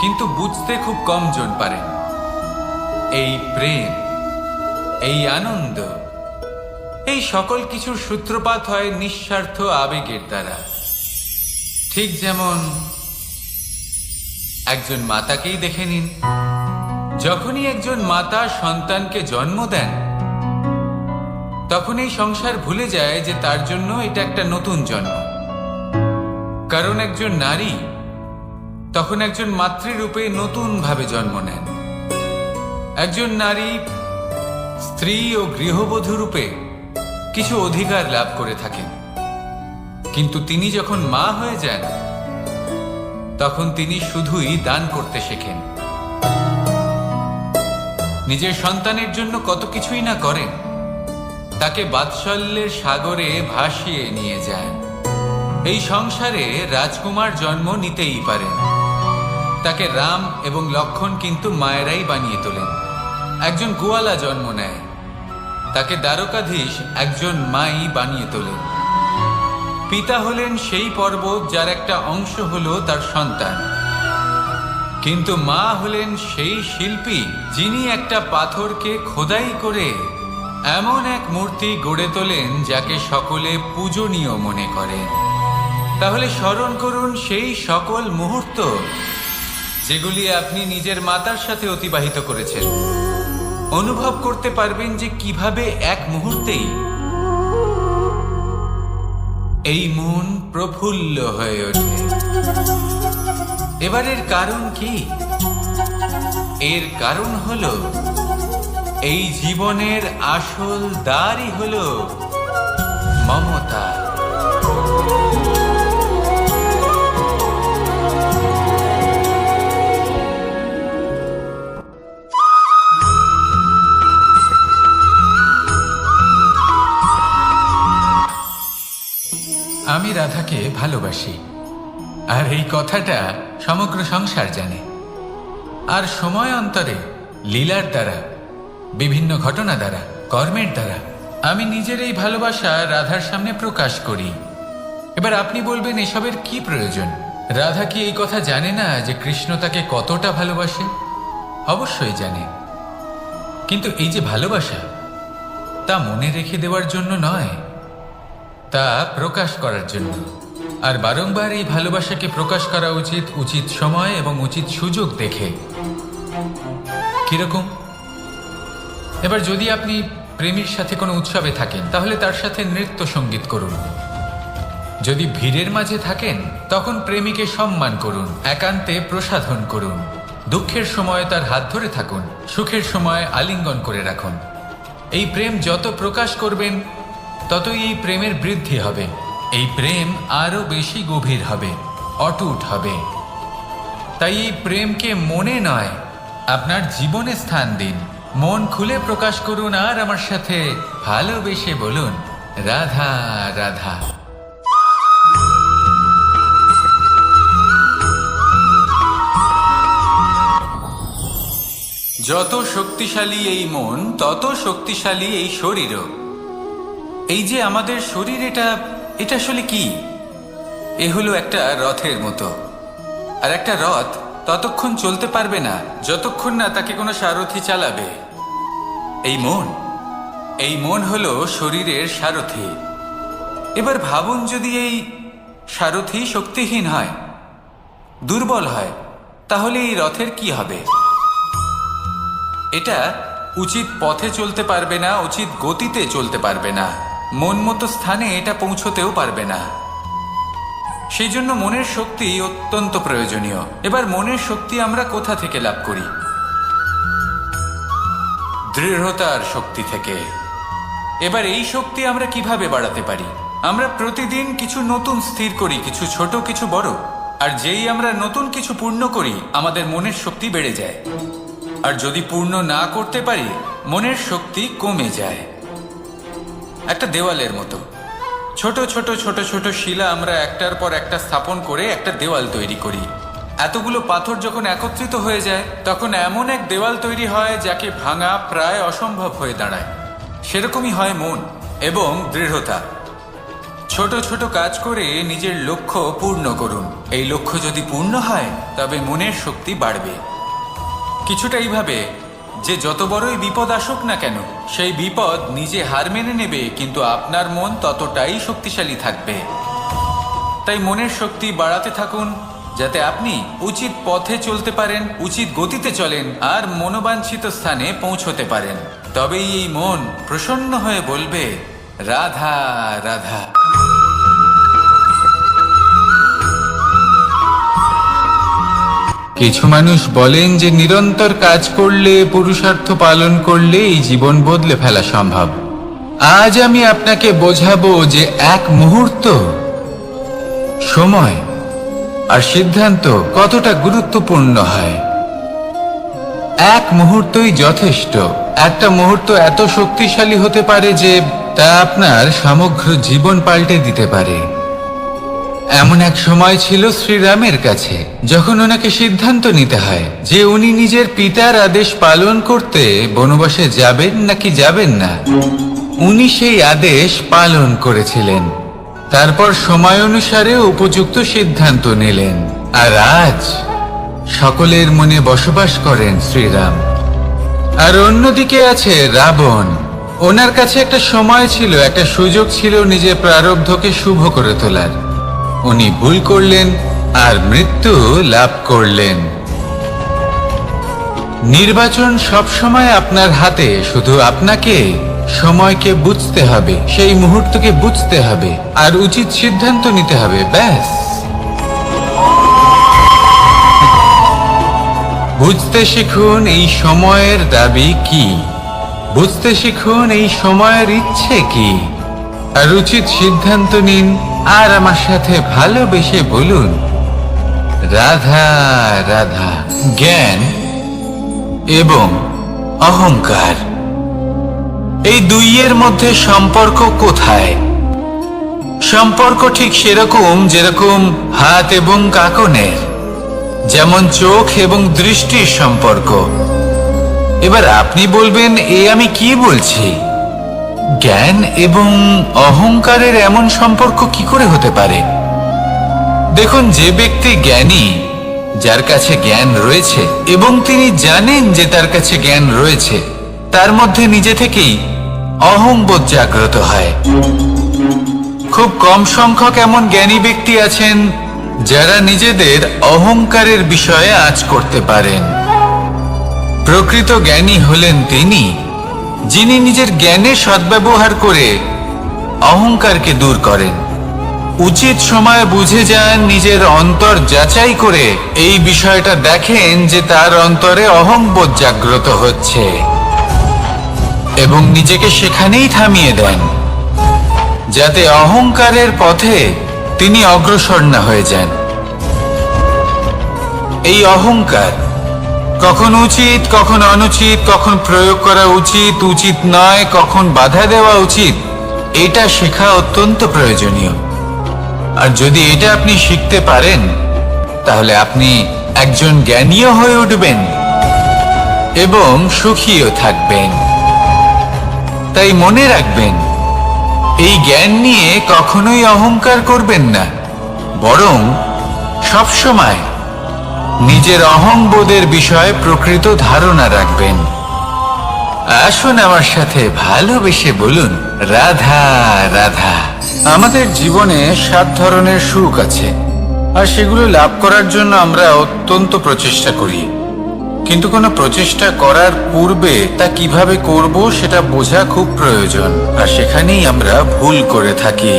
কিন্তু বুঝতে খুব কম জন পারেন। এই প্রেম, এই আনন্দ, এই সকল কিছুর সূত্রপাত হয় নিঃস্বার্থ আবেগের দ্বারা। ঠিক যেমন একজন মাতাকেই দেখে নিন। যখনই একজন মাতা সন্তানকে জন্ম দেন, তখন এই সংসার ভুলে যায় যে তার জন্য এটা একটা নতুন জন্ম। কারণ একজন নারী তখন একজন মাতৃরূপে নতুন ভাবে জন্ম নেন। একজন নারী স্ত্রী ও গৃহবধূ রূপে কিছু অধিকার লাভ করে থাকেন, কিন্তু তিনি যখন মা হয়ে যান, তখন তিনি শুধুই দান করতে শেখেন। নিজের সন্তানের জন্য কত কিছুই না করেন, তাকে বাৎসল্যের সাগরে ভাসিয়ে নিয়ে যান। এই সংসারে রাজকুমার জন্ম নিতেই পারেন, তাকে রাম এবং লক্ষ্মণ কিন্তু মায়েরাই বানিয়ে তোলেন। একজন গোয়ালা জন্ম নেয়, তাকে দ্বারকাধীশ একজন মাই বানিয়ে তোলেন। পিতা হলেন সেই পর্বত যার একটা অংশ হলো তার সন্তান, কিন্তু মা হলেন সেই শিল্পী যিনি একটা পাথরকে খোদাই করে এমন এক মূর্তি গড়ে তোলেন যাকে সকলে পূজনীয় মনে করেন। তাহলে স্মরণ করুন সেই সকল মুহূর্ত যেগুলি আপনি নিজের মাতার সাথে অতিবাহিত করেছেন। অনুভব করতে পারবেন যে কিভাবে এক মুহূর্তেই এই মন প্রফুল্ল হয়ে ওঠে। এবারের কারণ কি? এর কারণ হলো এই জীবনের আসল দ্বারই হলো মমতা। আমি রাধাকে ভালোবাসি, আর এই কথাটা সমগ্র সংসার জানে। আর সময় অন্তরে লীলার দ্বারা, বিভিন্ন ঘটনা দ্বারা, কর্মের দ্বারা আমি নিজের এই ভালোবাসা রাধার সামনে প্রকাশ করি। এবার আপনি বলবেন, এসবের কি প্রয়োজন? রাধা কি এই কথা জানে না যে কৃষ্ণ তাকে কতটা ভালোবাসে? অবশ্যই জানে, কিন্তু এই যে ভালোবাসা, তা মনে রেখে দেওয়ার জন্য নয়, তা প্রকাশ করার জন্য। আর বারংবার এই ভালোবাসাকে প্রকাশ করা উচিত, উচিত সময় এবং উচিত সুযোগ দেখে। কিরকম? এবার যদি আপনি প্রেমীর সাথে কোনো উৎসবে থাকেন, তাহলে তার সাথে নৃত্য সঙ্গীত করুন। যদি ভিড়ের মাঝে থাকেন, তখন প্রেমীকে সম্মান করুন, একান্তে প্রসাধন করুন। দুঃখের সময় তার হাত ধরে থাকুন, সুখের সময় আলিঙ্গন করে রাখুন। এই প্রেম যত প্রকাশ করবেন, ততই এই প্রেমের বৃদ্ধি হবে। এই প্রেম আরো বেশি গভীর হবে, অটুট হবে। তাই এই প্রেমকে মনে নয়, আপনার জীবনে স্থান দিন। মন খুলে প্রকাশ করুন, আর আমার সাথে ভালোবেসে বলুন, রাধা রাধা। যত শক্তিশালী এই মন, তত শক্তিশালী এই শরীরও। এই যে আমাদের শরীর, এটা আসলে কি? এ হলো একটা রথের মতো। আর একটা রথ ততক্ষণ চলতে পারবে না যতক্ষণ না তাকে কোনো সারথি চালাবে। এই মন হলো শরীরের সারথি। এবার ভাবুন, যদি এই সারথি শক্তিহীন হয়, দুর্বল হয়, তাহলে এই রথের কি হবে? এটা উচিত পথে চলতে পারবে না, উচিত গতিতে চলতে পারবে না, মন মতো স্থানে এটা পৌঁছতেও পারবে না। সেই জন্য মনের শক্তি অত্যন্ত প্রয়োজনীয়। এবার মনের শক্তি আমরা কোথা থেকে লাভ করি? দৃঢ়তার শক্তি থেকে। এবার এই শক্তি আমরা কিভাবে বাড়াতে পারি? আমরা প্রতিদিন কিছু নতুন স্থির করি, কিছু ছোট, কিছু বড়। আর যেই আমরা নতুন কিছু পূর্ণ করি, আমাদের মনের শক্তি বেড়ে যায়। আর যদি পূর্ণ না করতে পারি, মনের শক্তি কমে যায়। একটা দেওয়ালের মতো ছোট ছোট ছোট ছোট শিলা আমরা একটার পর একটা স্থাপন করে একটা দেওয়াল তৈরি করি। এতগুলো পাথর যখন একত্রিত হয়ে যায়, তখন এমন এক দেওয়াল তৈরি হয় যাকে ভাঙা প্রায় অসম্ভব হয়ে দাঁড়ায়। সেরকমই হয় মন এবং দৃঢ়তা। ছোট ছোট কাজ করে নিজের লক্ষ্য পূর্ণ করুন। এই লক্ষ্য যদি পূর্ণ হয়, তবে মনের শক্তি বাড়বে। কিছুটা এইভাবে যে যত বড়ই বিপদ আসুক না কেন, সেই বিপদ নিজে হার মেনে নেবে, কিন্তু আপনার মন ততটাই শক্তিশালী থাকবে। তাই মনের শক্তি বাড়াতে থাকুন, যাতে আপনি উচিত পথে চলতে পারেন, উচিত গতিতে চলেন, আর মনোবাঞ্ছিত স্থানে পৌঁছতে পারেন। তবেই এই মন প্রসন্ন হয়ে বলবে, রাধা রাধা। কিছু মানুষ বলেন যে নিরন্তর কাজ করলে, পুরুষার্থ পালন করলে এই জীবন বদলে ফেলা সম্ভব। আজ আমি আপনাকে বোঝাবো যে এক মুহূর্ত, সময় আর সিদ্ধান্ত কতটা গুরুত্বপূর্ণ হয়। এক মুহূর্তই যথেষ্ট। একটা মুহূর্ত এত শক্তিশালী হতে পারে যে তা আপনার সমগ্র জীবন পাল্টে দিতে পারে। এমন এক সময় ছিল শ্রীরামের কাছে, যখন ওনাকে সিদ্ধান্ত নিতে হয় যে উনি নিজের পিতার আদেশ পালন করতে বনবাসে যাবেন নাকি যাবেন না। উনি সেই আদেশ পালন করেছিলেন। তারপর সময় অনুসারে উপযুক্ত সিদ্ধান্ত নিলেন। আর আজ সকলের মনে বসবাস করেন শ্রীরাম। আর অন্যদিকে আছে রাবণ। ওনার কাছে একটা সময় ছিল, একটা সুযোগ ছিল নিজের প্রারব্ধকে শুভ করে তোলার। উনি ভুল করলেন আর মৃত্যু লাভ করলেন। নির্বাচন সবসময় আপনার হাতে, শুধু আপনাকে সময়কে বুঝতে হবে, সেই মুহূর্তকে বুঝতে হবে আর উচিত সিদ্ধান্ত নিতে হবে, ব্যাস। বুঝতে শিখুন এই সময়ের দাবি কি, বুঝতে শিখুন এই সময়ের ইচ্ছে কি, আর উচিত সিদ্ধান্ত নিন। আর আমার সাথে ভালোবেসে বলুন, রাধা রাধা। জ্ঞান এবং অহংকার, এই দুইয়ের মধ্যে সম্পর্ক কোথায়? সম্পর্ক ঠিক সেরকম যেরকম হাত এবং কাঁকনের, যেমন চোখ এবং দৃষ্টির সম্পর্ক। এবার আপনি বলবেন, এ আমি কি বলছি? জ্ঞান এবং অহংকারের এমন সম্পর্ক কি করে হতে পারে? দেখুন, যে ব্যক্তি জ্ঞানী, যার কাছে জ্ঞান রয়েছে এবং তিনি জানেন যে তার কাছে জ্ঞান রয়েছে, তার মধ্যে নিজে থেকেই অহংবোধ জাগ্রত হয়। খুব কম সংখ্যক এমন জ্ঞানী ব্যক্তি আছেন যারা নিজেদের অহংকারের বিষয়ে আঁচ করতে পারেন। প্রকৃত জ্ঞানী হলেন তিনি, যিনি নিজের জ্ঞানের সদ্ব্যবহার করে অহংকারকে দূর করেন। উচিত সময় বুঝে যান, নিজের অন্তর যাচাই করে এই বিষয়টা দেখেন যে তার অন্তরে অহংবোধ জাগ্রত হচ্ছে এবং নিজেকে সেখানেই থামিয়ে দেন, যাতে অহংকারের পথে তিনি অগ্রসর না হয়ে যান। এই অহংকার কখন উচিত, কখন অনুচিত, কখন প্রয়োগ করা উচিত, উচিত নয়, কখন বাধা দেওয়া উচিত, এটা শেখা অত্যন্ত প্রয়োজনীয়। আর যদি এটা আপনি শিখতে পারেন, তাহলে আপনি একজন জ্ঞানীও হয়ে উঠবেন এবং সুখীও থাকবেন। তাই মনে রাখবেন, এই জ্ঞান নিয়ে কখনোই অহংকার করবেন না, বরং সবসময় নিজের অহংবোধের বিষয়ে প্রকৃত ধারণা রাখবেন। আসুন আমার সাথে ভালোবেসে বলুন, রাধা রাধা। আমাদের জীবনে 7 ধরনের সুখ আছে, আর সেগুলো লাভ করার জন্য আমরা অত্যন্ত প্রচেষ্টা করি। কিন্তু কোনো প্রচেষ্টা করার পূর্বে তা কিভাবে করব সেটা বোঝা খুব প্রয়োজন, আর সেখানেই আমরা ভুল করে থাকি।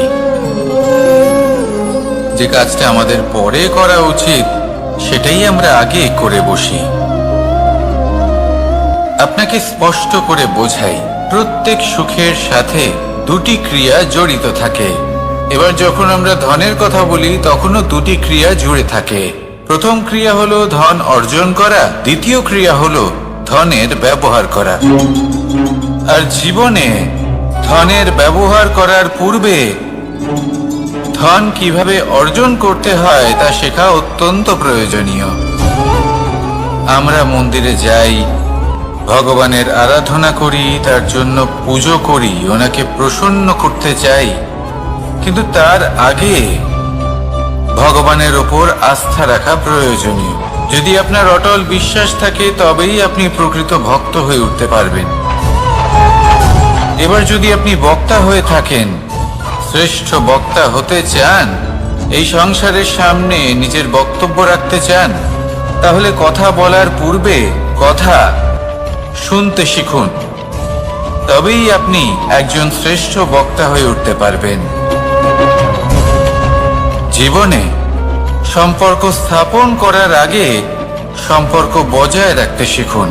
যে কাজটা আমাদের পরে করা উচিত, সেটাই আমরা আগে করে বসি। আপনাকে স্পষ্ট করে বোঝাই, প্রত্যেক সুখের সাথে 2টি ক্রিয়া জড়িত থাকে। এবার যখন আমরা ধনের কথা বলি, তখনও 2টি ক্রিয়া জুড়ে থাকে। প্রথম ক্রিয়া হলো ধন অর্জন করা, দ্বিতীয় ক্রিয়া হলো ধনের ব্যবহার করা। আর জীবনে ধনের ব্যবহার করার পূর্বে ধন কিভাবে অর্জন করতে হয় তা শেখা অত্যন্ত প্রয়োজনীয়। আমরা মন্দিরে যাই, ভগবানের আরাধনা করি, তার জন্য পুজো করি, ওনাকে প্রসন্ন করতে চাই, কিন্তু তার আগে ভগবানের ওপর আস্থা রাখা প্রয়োজনীয়। যদি আপনার অটল বিশ্বাস থাকে, তবেই আপনি প্রকৃত ভক্ত হয়ে উঠতে পারবেন। এবার যদি আপনি বক্তা হয়ে থাকেন, শ্রেষ্ঠ বক্তা হতে চান, এই সংসারের সামনে নিজের বক্তব্য রাখতে চান, তাহলে কথা বলার পূর্বে কথা শুনতে শিখুন। তবেই আপনি একজন শ্রেষ্ঠ বক্তা হয়ে উঠতে পারবেন। জীবনে সম্পর্ক স্থাপন করার আগে সম্পর্ক বজায় রাখতে শিখুন,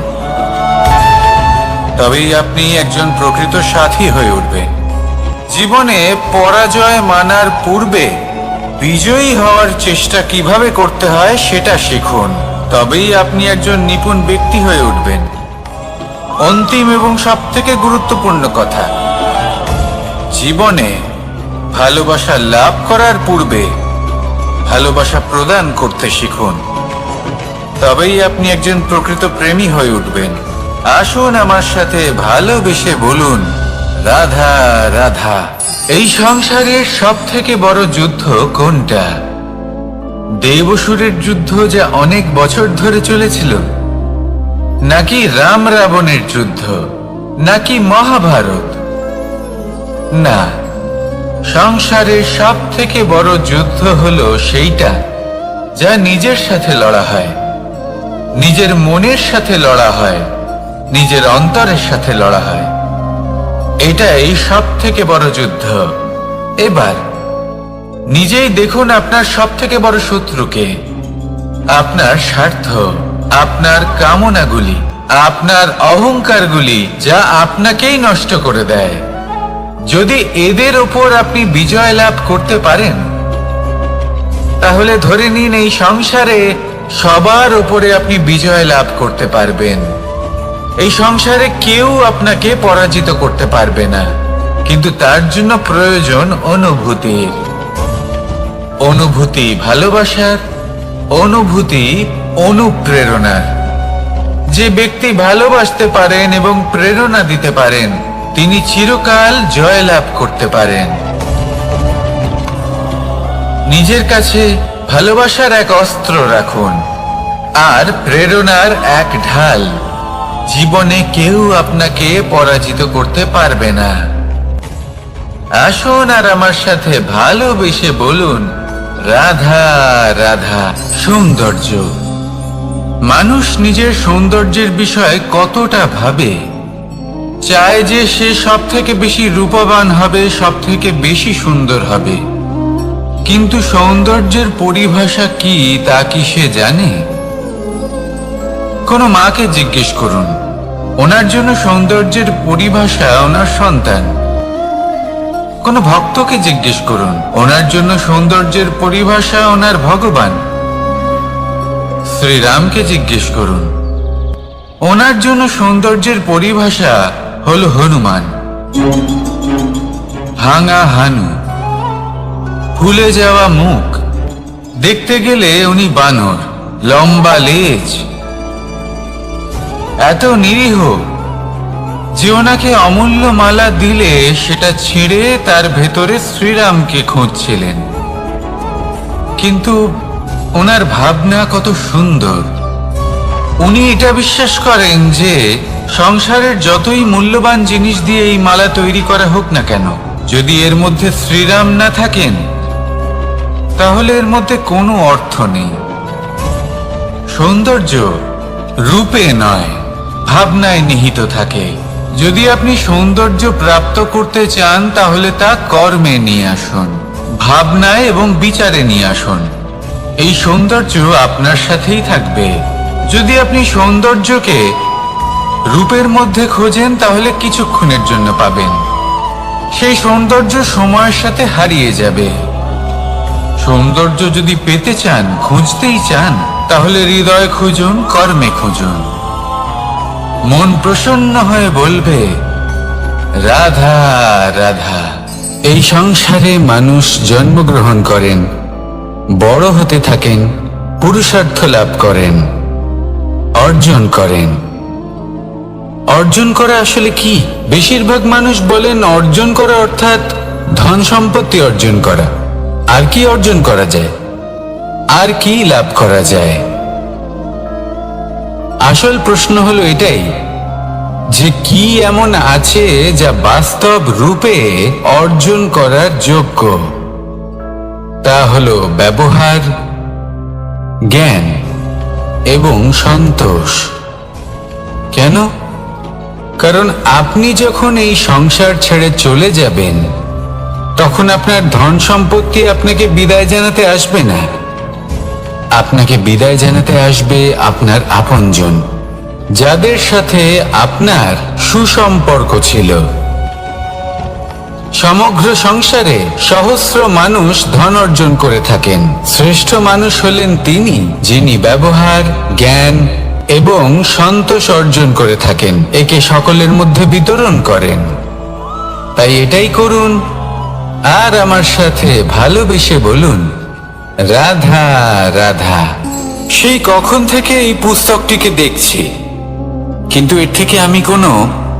তবেই আপনি একজন প্রকৃত সাথী হয়ে উঠবেন। জীবনে পরাজয় মানার পূর্বে বিজয়ী হওয়ার চেষ্টা কিভাবে করতে হয় সেটা শিখুন, তবেই আপনি একজন নিপুণ ব্যক্তি হয়ে উঠবেন। অন্তিম এবং সবথেকে গুরুত্বপূর্ণ কথা, জীবনে ভালোবাসা লাভ করার পূর্বে ভালোবাসা প্রদান করতে শিখুন, তবেই আপনি একজন প্রকৃত প্রেমী হয়ে উঠবেন। আসুন আমার সাথে ভালোবেসে বলুন, রাধা রাধা। এই সংসারের সবথেকে বড় যুদ্ধ কোনটা? দেব-অসুরের যুদ্ধ, যা অনেক বছর ধরে চলেছিল, নাকি রাম রাবণের যুদ্ধ, নাকি মহাভারত? না, সংসারের সবথেকে বড় যুদ্ধ হলো সেইটা যা নিজের সাথে লড়া হয়, নিজের মনের সাথে লড়া হয়, নিজের অন্তরের সাথে লড়া হয়। এটাই সব থেকে বড় যুদ্ধ। এবার নিজেই দেখুন আপনার সব থেকে বড় শত্রুকে। আপনার স্বার্থ, আপনার কামনাগুলি, আপনার অহংকারগুলি, যা আপনাকেই নষ্ট করে দেয়। যদি এদের ওপর আপনি বিজয় লাভ করতে পারেন, তাহলে ধরে নিন এই সংসারে সবার উপরে আপনি বিজয় লাভ করতে পারবেন। এই সংসারে কেউ আপনাকে পরাজিত করতে পারবে না। কিন্তু তার জন্য প্রয়োজন অনুভূতির। অনুভূতি ভালোবাসার, অনুভূতি অনুপ্রেরণার। যে ব্যক্তি ভালোবাসতে পারেন এবং প্রেরণা দিতে পারেন, তিনি চিরকাল জয় লাভ করতে পারেন। নিজের কাছে ভালোবাসার এক অস্ত্র রাখুন আর প্রেরণার এক ঢাল। জীবনে কেউ আপনাকে পরাজিত করতে পারবে না। আসুন আর আমার সাথে ভালোবেসে বলুন, রাধা রাধা। সৌন্দর্য। মানুষ নিজের সৌন্দর্যের বিষয়ে কতটা ভাবে, চায় যে সে সব থেকে বেশি রূপবান হবে, সব থেকে বেশি সুন্দর হবে। কিন্তু সৌন্দর্যের পরিভাষা কি তা কি সে জানে? কোনো মাকে জিজ্ঞেস করুন, ওনার জন্য সৌন্দর্যের পরিভাষা ওনার সন্তান। কোনো ভক্তকে জিজ্ঞেস করুন, ওনার জন্য সৌন্দর্যের পরিভাষা ওনার ভগবান। শ্রীরামকে জিজ্ঞেস করুন, ওনার জন্য সৌন্দর্যের পরিভাষা হলো হনুমান। ভাঙা হানু, ফুলে যাওয়া মুখ, দেখতে গেলে উনি বানর, লম্বা লেজ। এত নিরীহ যে ওনাকে অমূল্য মালা দিলে সেটা ছিঁড়ে তার ভেতরে শ্রীরামকে খুঁজছিলেন। কিন্তু ওনার ভাবনা কত সুন্দর। উনি এটা বিশ্বাস করেন যে সংসারের যতই মূল্যবান জিনিস দিয়ে এই মালা তৈরি করা হোক না কেন, যদি এর মধ্যে শ্রীরাম না থাকেন, তাহলে এর মধ্যে কোনো অর্থ নেই। সৌন্দর্য রূপে নয়, ভাবনায় নিহিত থাকে। যদি আপনি সৌন্দর্য প্রাপ্ত করতে চান, তাহলে তা কর্মে নিয়ে আসুন, ভাবনায় এবং বিচারে নিয়ে আসুন। এই সৌন্দর্য আপনার সাথেই থাকবে। যদি আপনি সৌন্দর্যকে রূপের মধ্যে খোঁজেন, তাহলে কিছুক্ষণের জন্য পাবেন। সেই সৌন্দর্য সময়ের সাথে হারিয়ে যাবে। সৌন্দর্য যদি পেতে চান, খুঁজতেই চান, তাহলে হৃদয় খুঁজুন, কর্মে খুঁজুন। মন প্রসন্ন হয়ে বলবে, রাধা রাধা। এই সংসারে মানুষ জন্মগ্রহণ করেন, বড় হতে থাকেন, পুরুষার্থ লাভ করেন, অর্জন করেন। অর্জন করা আসলে কি? বেশিরভাগ মানুষ বলেন অর্জন করা অর্থাৎ ধন সম্পত্তি অর্জন করা। আর কি অর্জন করা যায়? আর কি লাভ করা যায়? আসল প্রশ্ন হলো এটাই যে কি এমন আছে যা বাস্তব রূপে অর্জন করার যোগ্য। তা হলো ব্যবহার, জ্ঞান এবং সন্তোষ। কেন? কারণ আপনি যখন এই সংসার ছেড়ে চলে যাবেন, তখন আপনার ধন সম্পত্তি আপনাকে বিদায় জানাতে আসবে না। আপনাকে বিদায় জানাতে আসবে আপনার আপনজন, যাদের সাথে আপনার সুসম্পর্ক ছিল। সমগ্র সংসারে সহস্র মানুষ ধন অর্জন করে থাকেন। শ্রেষ্ঠ মানুষ হলেন তিনি, যিনি ব্যবহার, জ্ঞান এবং সন্তোষ অর্জন করে থাকেন, একে সকলের মধ্যে বিতরণ করেন। তাই এটাই করুন আর আমার সাথে ভালোবেসে বলুন, রাধা রাধা। সেই কখন থেকে এই পুস্তকটিকে দেখছি, কিন্তু এর থেকে আমি কোনো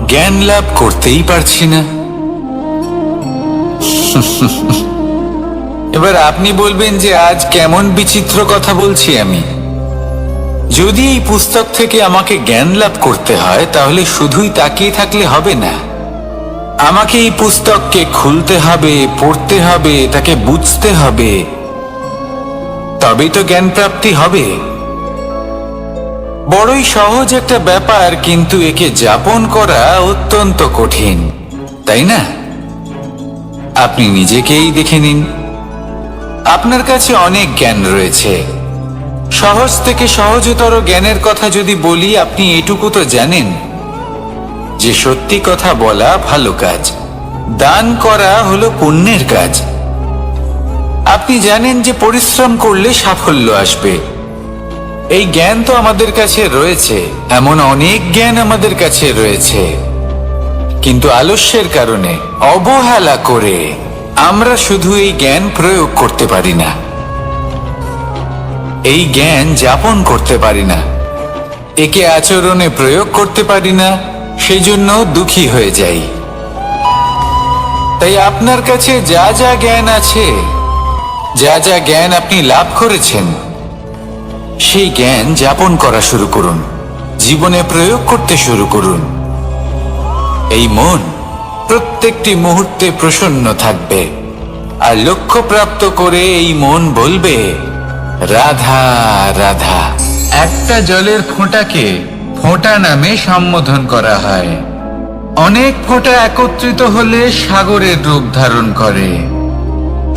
জ্ঞান লাভ করতেই পারছি না। এবার আপনি বলবেন যে আজ কেমন বিচিত্র কথা বলছি আমি। যদি এই পুস্তক থেকে আমাকে জ্ঞান লাভ করতে হয়, তাহলে শুধুই তাকিয়ে থাকলে হবে না। আমাকে এই পুস্তককে খুলতে হবে, পড়তে হবে, তাকে বুঝতে হবে, তবেই তো জ্ঞান প্রাপ্তি হবে। বড়ই সহজ একটা ব্যাপার, কিন্তু একে যাপন করা অত্যন্ত কঠিন। তাই না? আপনি নিজেকেই দেখে নিন। আপনার কাছে অনেক জ্ঞান রয়েছে। সহজ থেকে সহজতর জ্ঞানের কথা যদি বলি, আপনি এটুকু তো জানেন যে সত্যি কথা বলা ভালো কাজ, দান করা হলো পুণ্যের কাজ। আপনি জানেন যে পরিশ্রম করলে সাফল্য আসবে। এই জ্ঞান তো আমাদের কাছে রয়েছে, এমন অনেক জ্ঞান আমাদের কাছে রয়েছে, কিন্তু আলস্যের কারণে, অবহেলা করে আমরা শুধু এই জ্ঞান প্রয়োগ করতে পারি না, এই জ্ঞান যাপন করতে পারি না, একে আচরণে প্রয়োগ করতে পারি না, সেই জন্য দুঃখী হয়ে যাই। তাই আপনার কাছে যা যা জ্ঞান আছে, যা যা জ্ঞান আপনি লাভ করেছেন, সেই জ্ঞান যাপন করা শুরু করুন, জীবনে প্রয়োগ করতে শুরু করুন। এই মন প্রত্যেকটি মুহূর্তে প্রসন্ন থাকবে, আর লক্ষ্য প্রাপ্ত করে এই মন বলবে, রাধা রাধা। একটা জলের ফোঁটাকে ফোঁটা নামে সম্বোধন করা হয়। অনেক ফোঁটা একত্রিত হলে সাগরের রূপ ধারণ করে।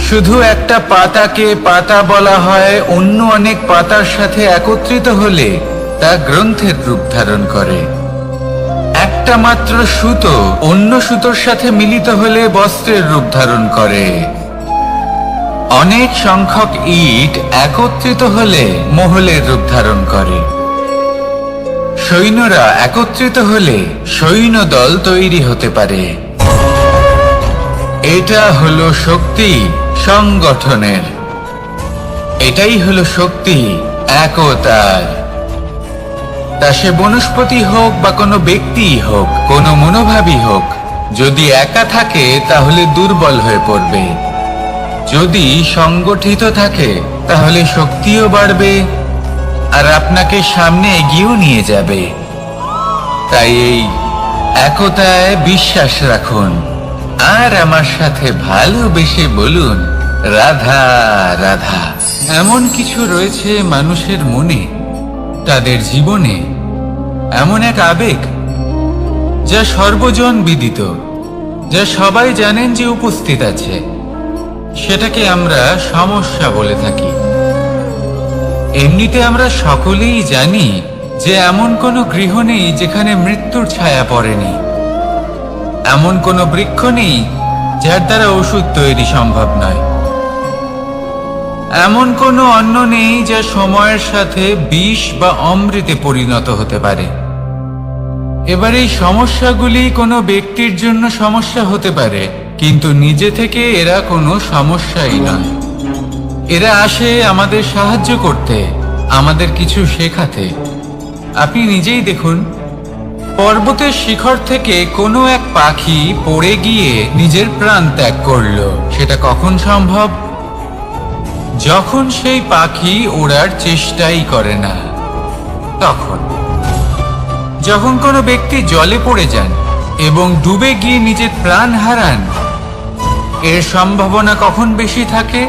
শুধু একটা পাতাকে পাতা বলা হয়, অন্য অনেক পাতার সাথে একত্রিত হলে তা গ্রন্থের রূপ ধারণ করে। একটা মাত্র সুতো অন্য সুতোর সাথে মিলিত হলে বস্ত্রের রূপ ধারণ করে। অনেক সংখ্যক ইট একত্রিত হলে মহলের রূপ ধারণ করে। সৈন্যরা একত্রিত হলে সৈন্যদল তৈরি হতে পারে। এটা হলো শক্তি সংগঠনের, এটাই হলো শক্তি একতার। তা সে বনস্পতি হোক বা কোনো ব্যক্তিই হোক, কোনো মনোভাবই হোক, যদি একা থাকে তাহলে দুর্বল হয়ে পড়বে। যদি সংগঠিত থাকে তাহলে শক্তিও বাড়বে, আর আপনাকে সামনে এগিয়েও নিয়ে যাবে। তাই এই একতায় বিশ্বাস রাখুন, আর আমার সাথে ভালোবেসে বলুন, রাধা রাধা। এমন কিছু রয়েছে মানুষের মনে, তাদের জীবনে এমন এক আবেগ যা সর্বজন বিদিত, যা সবাই জানেন যে উপস্থিত আছে। সেটাকে আমরা সমস্যা বলে থাকি। এমনিতে আমরা সকলেই জানি যে এমন কোনো গৃহ নেই যেখানে মৃত্যুর ছায়া পড়েনি, এমন কোনো বৃক্ষ নেই যার দ্বারা ওষুধ তৈরি সম্ভব নয়, এমন কোনো অন্ন নেই যা সময়ের সাথে বিষ বা অমৃতে পরিণত হতে পারে। এবার এই সমস্যাগুলি কোনো ব্যক্তির জন্য সমস্যা হতে পারে, কিন্তু নিজে থেকে এরা কোনো সমস্যাই নয়। এরা আসে আমাদের সাহায্য করতে, আমাদের কিছু শেখাতে। আপনি নিজেই দেখুন, পর্বতের শিখর থেকে কোনো এক পাখি পড়ে গিয়ে নিজের প্রাণ ত্যাগ করলো। সেটা কখন সম্ভব? যখন সেই পাখি ওড়ার চেষ্টাই করে না। তখন যখন কোনো ব্যক্তি জলে পড়ে যান এবং ডুবে গিয়ে নিজের প্রাণ হারান, এর সম্ভাবনা কখন বেশি থাকে?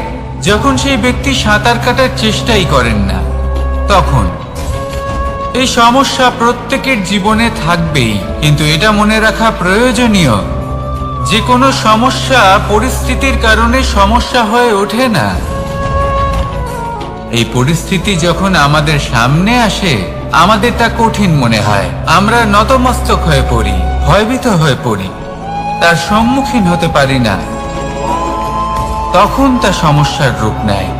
যখন সেই ব্যক্তি সাঁতার কাটার চেষ্টাই করেন না। তখন এই সমস্যা প্রত্যেকের জীবনে থাকবেই, কিন্তু এটা মনে রাখা প্রয়োজনীয় যে কোনো সমস্যা পরিস্থিতির কারণে সমস্যা হয়ে ওঠে না। এই পরিস্থিতি যখন আমাদের সামনে আসে, আমাদের তা কঠিন মনে হয়, আমরা নতমস্তক হয়ে পড়ি, ভয়ভীত হয়ে পড়ি, তার সম্মুখীন হতে পারি না। তখন তা সমস্যার রূপ নেয়।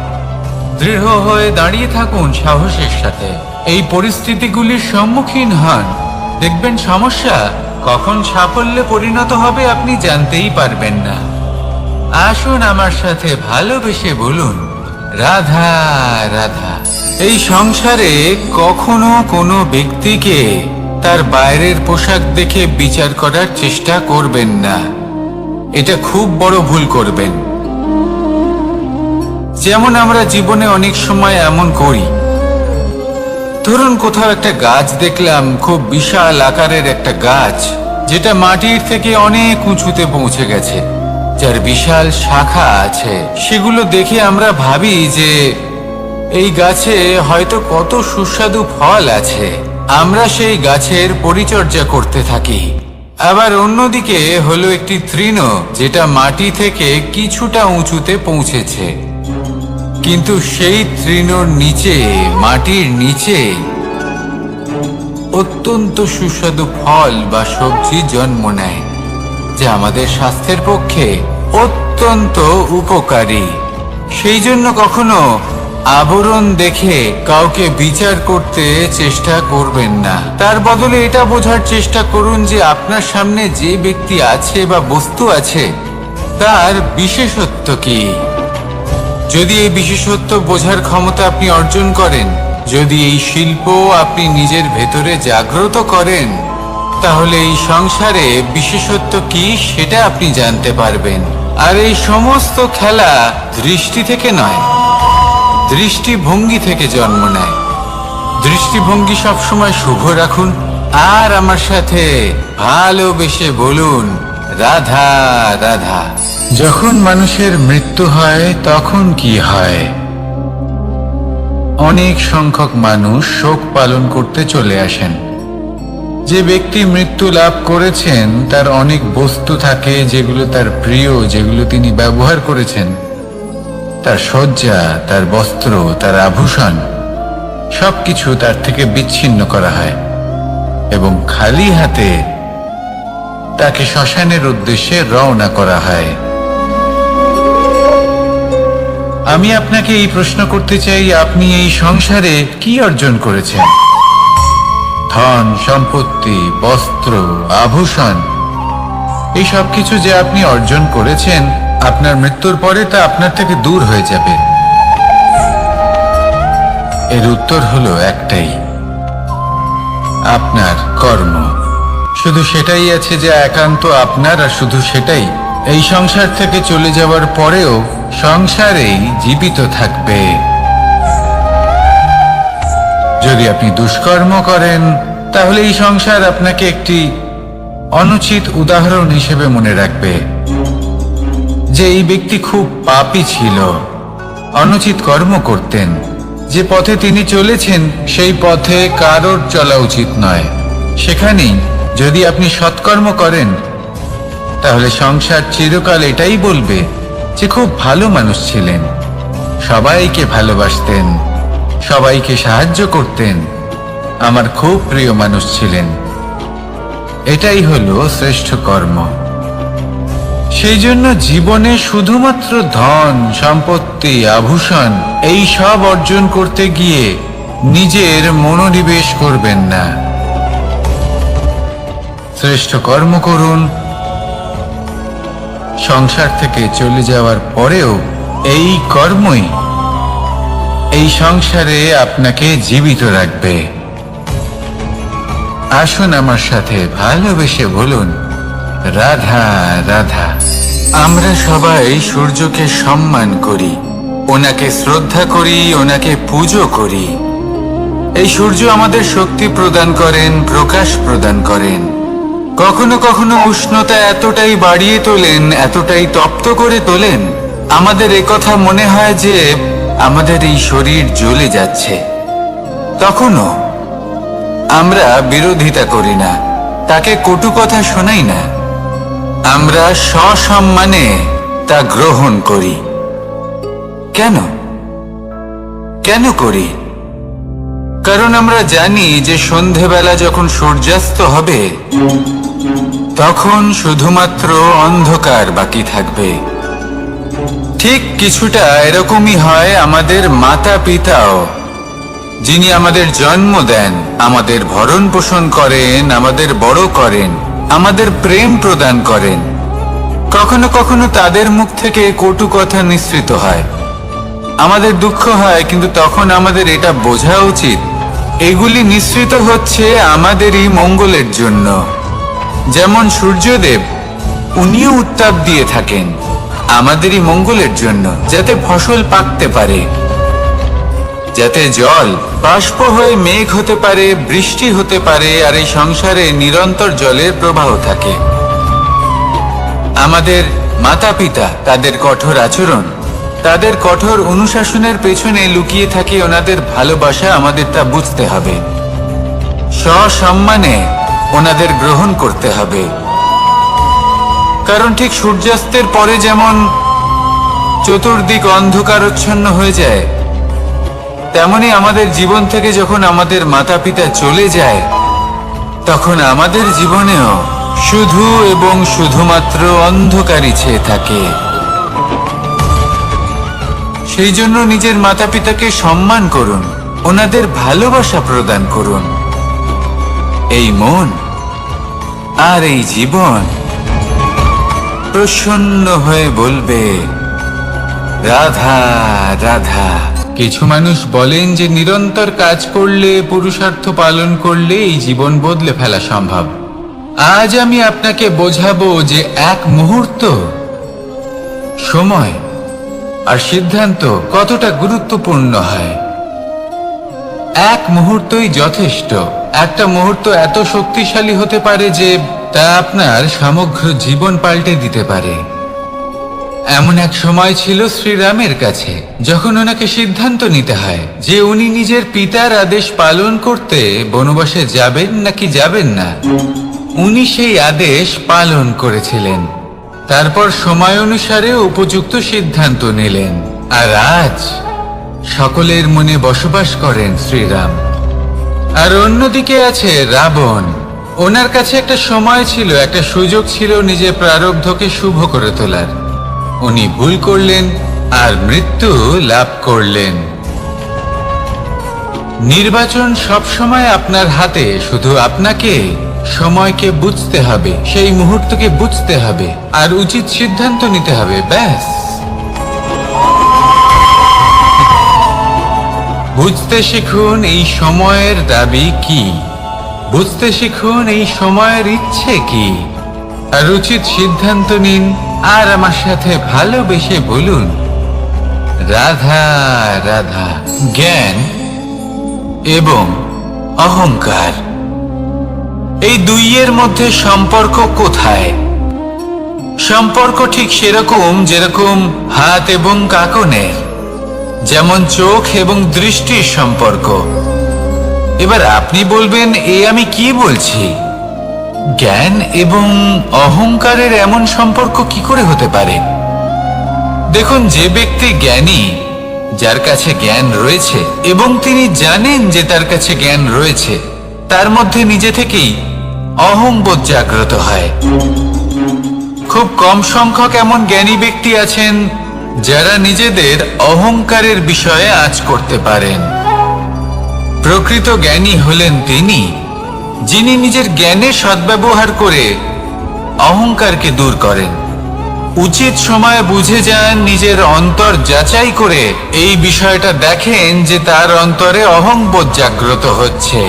দৃঢ় হয়ে দাঁড়িয়ে থাকুন সাহসের সাথে, এই পরিস্থিতিগুলির সম্মুখীন হন, দেখবেন সমস্যা কখন সাফল্যে পরিণত হবে আপনি জানতেই পারবেন না। আসুন আমার সাথে ভালোবেসে বলুন, রাধা রাধা। এই সংসারে কখনো কোনো ব্যক্তিকে তার বাইরের পোশাক দেখে বিচার করার চেষ্টা করবেন না, এটা খুব বড় ভুল করবেন। যেমন আমরা জীবনে অনেক সময় এমন করি, ধরুন কোথাও একটা গাছ দেখলাম, খুব বিশাল আকারের একটা গাছ, যেটা মাটির থেকে অনেক উঁচুতে পৌঁছে গেছে, যার বিশাল শাখা আছে। সেগুলো দেখে আমরা ভাবি যে এই গাছে হয়তো কত সুস্বাদু ফল আছে। আমরা সেই গাছের পরিচর্যা করতে থাকি, আবার অন্যদিকে হলো একটি তৃণ, যেটা মাটি থেকে কিছুটা উঁচুতে পৌঁছেছে, কিন্তু সেই তৃণর নিচে, মাটির নিচে অত্যন্ত সুস্বাদু ফল বা সবজি জন্ম নেয়, যা আমাদের স্বাস্থ্যের পক্ষে অত্যন্ত উপকারী। সেই জন্য কখনো আবরণ দেখে কাউকে বিচার করতে চেষ্টা করবেন না। তার বদলে এটা বোঝার চেষ্টা করুন যে আপনার সামনে যে ব্যক্তি আছে বা বস্তু আছে তার বিশেষত্ব কি। যদি এই বিশেষত্ব বোঝার ক্ষমতা আপনি অর্জন করেন, যদি এই শিল্প আপনি নিজের ভেতরে জাগ্রত করেন, তাহলে এই সংসারে বিশেষত্ব কি সেটা আপনি জানতে পারবেন। আর এই সমস্ত খেলা দৃষ্টি থেকে নয়, দৃষ্টিভঙ্গি থেকে জন্ম নেয়। দৃষ্টিভঙ্গি সবসময় শুভ রাখুন আর আমার সাথে ভালোবেসে বলুন, রাধা রাধা। যখন মানুষের মৃত্যু হয় তখন কি হয়? অনেক সংখ্যক মানুষ শোক পালন করতে চলে আসেন। যে ব্যক্তি মৃত্যু লাভ করেছেন তার অনেক বস্তু থাকে যেগুলো তার প্রিয়, যেগুলো তিনি ব্যবহার করেছেন। তার শয্যা, তার বস্ত্র, তার আভূষণ সবকিছু তার থেকে বিচ্ছিন্ন করা হয় এবং খালি হাতে তাকে শ্মশানের উদ্দেশ্যে রওনা করা হয়। আমি আপনাকে এই প্রশ্ন করতে চাই, আপনি এই সংসারে কি অর্জন করেছেন? ধন সম্পত্তি, বস্ত্র, আভূষণ, এই সব কিছু যে আপনি অর্জন করেছেন, আপনার মৃত্যুর পরে তা আপনার থেকে দূর হয়ে যাবে। এর উত্তর হলো একটাই, আপনার কর্ম। শুধু সেটাই আছে যে একান্ত আপনার, আর শুধু সেটাই এই সংসার থেকে চলে যাওয়ার পরেও সংসারেই জীবিত থাকবে। যদি আপনি দুষ্কর্ম করেন, তাহলে এই সংসার আপনাকে একটি অনুচিত উদাহরণ হিসেবে মনে রাখবে যে এই ব্যক্তি খুব পাপী ছিল, অনুচিত কর্ম করতেন। যে পথে তিনি চলেছেন সেই পথে কারোর চলা উচিত নয়। সেখানেই যদি আপনি সৎকর্ম করেন, তাহলে সংসার চিরকাল এটাই বলবে যে খুব ভালো মানুষ ছিলেন, সবাইকে ভালোবাসতেন, সবাইকে সাহায্য করতেন, আমার খুব প্রিয় মানুষ ছিলেন। এটাই হলো শ্রেষ্ঠ কর্ম। সেই জন্য জীবনে শুধুমাত্র ধন সম্পত্তি, আভূষণ এই সব অর্জন করতে গিয়ে নিজের মনোনিবেশ করবেন না। শ্রেষ্ঠ কর্ম করুন। সংসার থেকে চলে যাওয়ার পরেও এই কর্মই এই সংসারে আপনাকে জীবিত রাখবে। আসুন আমার সাথে ভালোবেসে বলুন, রাধা রাধা। আমরা সবাই সূর্যকে সম্মান করি, ওনাকে শ্রদ্ধা করি, ওনাকে পুজো করি। এই সূর্য আমাদের শক্তি প্রদান করেন, প্রকাশ প্রদান করেন। কখনো কখনো উষ্ণতা এতটাই বাড়িয়ে তোলেন, এতটাই তপ্ত করে তোলেন, আমাদের একথা মনে হয় যে আমাদের এই শরীর জ্বলে যাচ্ছে। তখনও আমরা বিরোধিতা করি না, তাকে কটু কথা শোনাই না, আমরা সসম্মানে তা গ্রহণ করি। কেন কেন করি? কারণ আমরা জানি যে সন্ধেবেলা যখন সূর্যাস্ত হবে তখন শুধুমাত্র অন্ধকার বাকি থাকবে। ঠিক কিছুটা এরকমই হয় আমাদের মাতা পিতাও, যিনি আমাদের জন্ম দেন, আমাদের ভরণ পোষণ করেন, আমাদের বড় করেন, আমাদের প্রেম প্রদান করেন। কখনো কখনো তাদের মুখ থেকে কটু কথা নিঃসৃত হয়, আমাদের দুঃখ হয়, কিন্তু তখন আমাদের এটা বোঝা উচিত এগুলি নিঃসৃত হচ্ছে আমাদেরই মঙ্গলের জন্য। যেমন সূর্যদেব, উনিও উত্তাপ দিয়ে থাকেন আমাদেরই মঙ্গলের জন্য, যাতে ফসল পাকতে পারে, যাতে জল বাষ্প হয়ে মেঘ হতে পারে, বৃষ্টি হতে পারে, আর এই সংসারে নিরন্তর জলের প্রবাহ থাকে। আমাদের মাতা পিতা, তাদের কঠোর আচরণ, তাদের কঠোর অনুশাসনের পেছনে লুকিয়ে থাকে ওনাদের ভালোবাসা। আমাদের তা বুঝতে হবে, সসম্মানে ওনাদের গ্রহণ করতে হবে, কারণ ঠিক সূর্যাস্তের পরে যেমন চতুর্দিক অন্ধকারচ্ছন্ন হয়ে যায়, তেমনি আমাদের জীবন থেকে যখন আমাদের মাতা পিতা চলে যায়, তখন আমাদের জীবনেও শুধু এবং শুধুমাত্র অন্ধকারই ছেয়ে থাকে। সেই জন্য নিজের মাতা পিতাকে সম্মান করুন, ওনাদের ভালোবাসা প্রদান করুন। এই মন আর এই জীবন প্রসন্ন হয়ে বলবে, রাধা রাধা। কিছু মানুষ বলেন যে নিরন্তর কাজ করলে, পুরুষার্থ পালন করলে এই জীবন বদলে ফেলা সম্ভব। আজ আমি আপনাকে বোঝাবো যে এক মুহূর্ত, সময় আর সিদ্ধান্ত কতটা গুরুত্বপূর্ণ হয়। এক মুহূর্তই যথেষ্ট। একটা মুহূর্ত এত শক্তিশালী হতে পারে যে তা আপনার সমগ্র জীবন পাল্টে দিতে পারে। এমন এক সময় ছিল শ্রীরামের কাছে, যখন ওনাকে সিদ্ধান্ত নিতে হয় যে উনি নিজের পিতার আদেশ পালন করতে বনবাসে যাবেন নাকি যাবেন না। উনি সেই আদেশ পালন করেছিলেন, তারপর সময় অনুসারে উপযুক্ত সিদ্ধান্ত নিলেন। আর আজ সকলের মনে বসবাস করেন শ্রীরাম। আর অন্যদিকে আছে রাবণ। ওনার কাছে একটা সময় ছিল, একটা সুযোগ ছিল নিজের প্রারব্ধকে শুভ করে তোলার। উনি ভুল করলেন আর মৃত্যু লাভ করলেন। নির্বাচন সবসময় আপনার হাতে, শুধু আপনাকে সময়কে বুঝতে হবে, সেই মুহূর্তকে বুঝতে হবে আর উচিত সিদ্ধান্ত নিতে হবে, ব্যাস। বুঝতে শিখুন এই সময়ের দাবি কি, বুঝতে শিখুন এই সময়ের ইচ্ছে কি, আর উচিত সিদ্ধান্ত নিন। আর আমার সাথে ভালোবেসে বলুন, রাধা রাধা। জ্ঞান এবং অহংকার, এই দুইয়ের মধ্যে সম্পর্ক কোথায়? সম্পর্ক ঠিক সেরকম যেরকম হাত এবং কাঁকনের, যেমন চোখ এবং দৃষ্টির সম্পর্ক। এবার আপনি বলবেন, এ আমি কি বলছি? জ্ঞান এবং অহংকারের এমন সম্পর্ক কি করে হতে পারে? দেখুন, যে ব্যক্তি জ্ঞানী, যার কাছে জ্ঞান রয়েছে এবং তিনি জানেন যে তার কাছে জ্ঞান রয়েছে, তার মধ্যে নিজে থেকেই অহংবোধ জাগ্রত হয়। খুব কম সংখ্যক এমন জ্ঞানী ব্যক্তি আছেন যারা নিজেদের অহংকারের বিষয়ে আঁচ করতে পারেন। প্রকৃত জ্ঞানী হলেন তিনি, যিনি নিজের জ্ঞানের সদ্ব্যবহার করে অহংকারকে দূর করেন। উচিত সময়ে বুঝে যান, নিজের অন্তর যাচাই করে এই বিষয়টা দেখেন যে তার অন্তরে অহংবোধ জাগ্রত হচ্ছে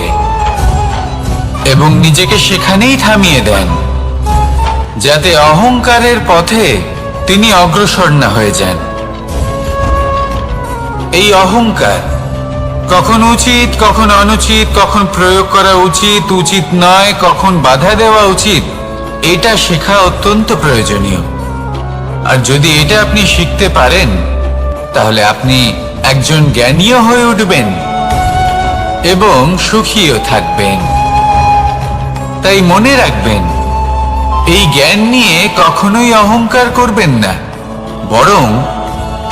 এবং নিজেকে সেখানেই থামিয়ে দেন, যাতে অহংকারের পথে তিনি অগ্রসর না হয়ে যান। এই অহংকার কখন উচিত, কখন অনুচিত, কখন প্রয়োগ করা উচিত, উচিত নয়, কখন বাধা দেওয়া উচিত, এটা শেখা অত্যন্ত প্রয়োজনীয়। আর যদি এটা আপনি শিখতে পারেন, তাহলে আপনি একজন জ্ঞানীও হয়ে উঠবেন এবং সুখীও থাকবেন। তাই মনে রাখবেন, এই জ্ঞান নিয়ে কখনোই অহংকার করবেন না, বরং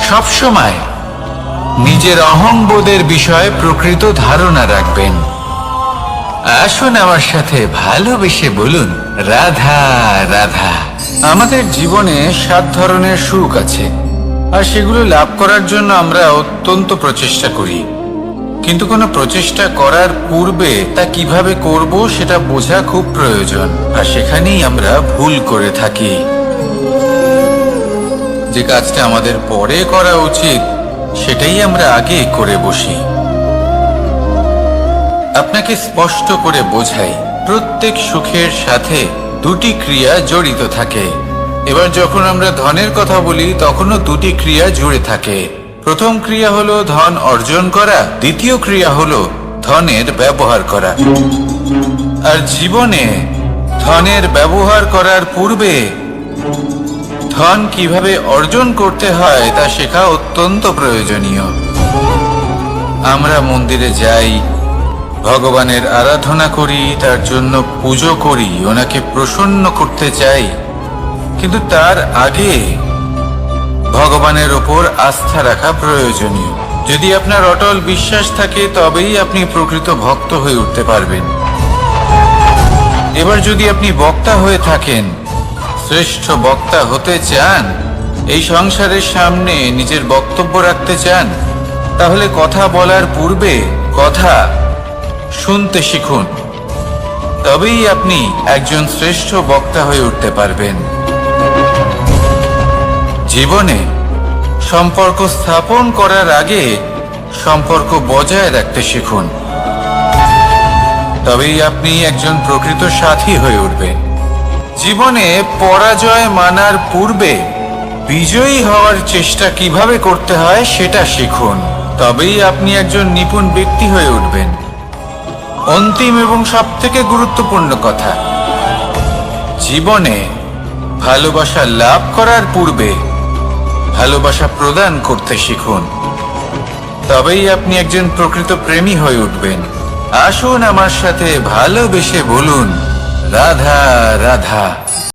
সবসময় নিজের অহংবোধের বিষয়ে প্রকৃত ধারণা রাখবেন। আসুন আমার সাথে ভালোবেসে বলুন, রাধা রাধা। আমাদের জীবনে 7 ধরনের সুখ আছে, আর সেগুলো লাভ করার জন্য আমরা অত্যন্ত প্রচেষ্টা করি। কিন্তু কোনো প্রচেষ্টা করার পূর্বে তা কিভাবে করব সেটা বোঝা খুব প্রয়োজন, আর সেখানেই আমরা ভুল করে থাকি। যে কাজটা আমাদের পরে করা উচিত, সেটাই আমরা আগে করে বসি। আপনাকে স্পষ্ট করে বোঝাই, প্রত্যেক সুখের সাথে 2টি ক্রিয়া জড়িত থাকে। এবার যখন আমরা ধনের কথা বলি, তখনও 2টি ক্রিয়া জুড়ে থাকে। প্রথম ক্রিয়া হলো ধন অর্জন করা, দ্বিতীয় ক্রিয়া হলো ধনের ব্যবহার করা। আর জীবনে ধনের ব্যবহার করার পূর্বে ধন কিভাবে অর্জন করতে হয় তা শেখা অত্যন্ত প্রয়োজনীয়। আমরা মন্দিরে যাই, ভগবানের আরাধনা করি, তার জন্য পুজো করি, ওনাকে প্রসন্ন করতে চাই। কিন্তু তার আগে ভগবানের ওপর আস্থা রাখা প্রয়োজনীয়। যদি আপনার অটল বিশ্বাস থাকে তবেই আপনি প্রকৃত ভক্ত হয়ে উঠতে পারবেন। এবার যদি আপনি বক্তা হয়ে থাকেন, শ্রেষ্ঠ বক্তা হতে চান, এই সংসারের সামনে নিজের বক্তব্য রাখতে চান, তাহলে কথা বলার পূর্বে কথা শুনতে শিখুন। তবেই আপনি একজন শ্রেষ্ঠ বক্তা হয়ে উঠতে পারবেন। জীবনে সম্পর্ক স্থাপন করার আগে সম্পর্ক বজায় রাখতে শিখুন। তবেই আপনি একজন প্রকৃত সাথী হয়ে উঠবেন। জীবনে পরাজয় মানার পূর্বে বিজয়ী হওয়ার চেষ্টা কিভাবে করতে হয় সেটা শিখুন। তবেই আপনি একজন নিপুণ ব্যক্তি হয়ে উঠবেন। অন্তিম এবং সবথেকে গুরুত্বপূর্ণ কথা, জীবনে ভালোবাসা লাভ করার পূর্বে ভালোবাসা প্রদান করতে শিখুন। তবেই আপনি একজন প্রকৃত প্রেমী হয়ে উঠবেন। আসুন আমার সাথে ভালোবেসে বলুন, রাধা রাধা।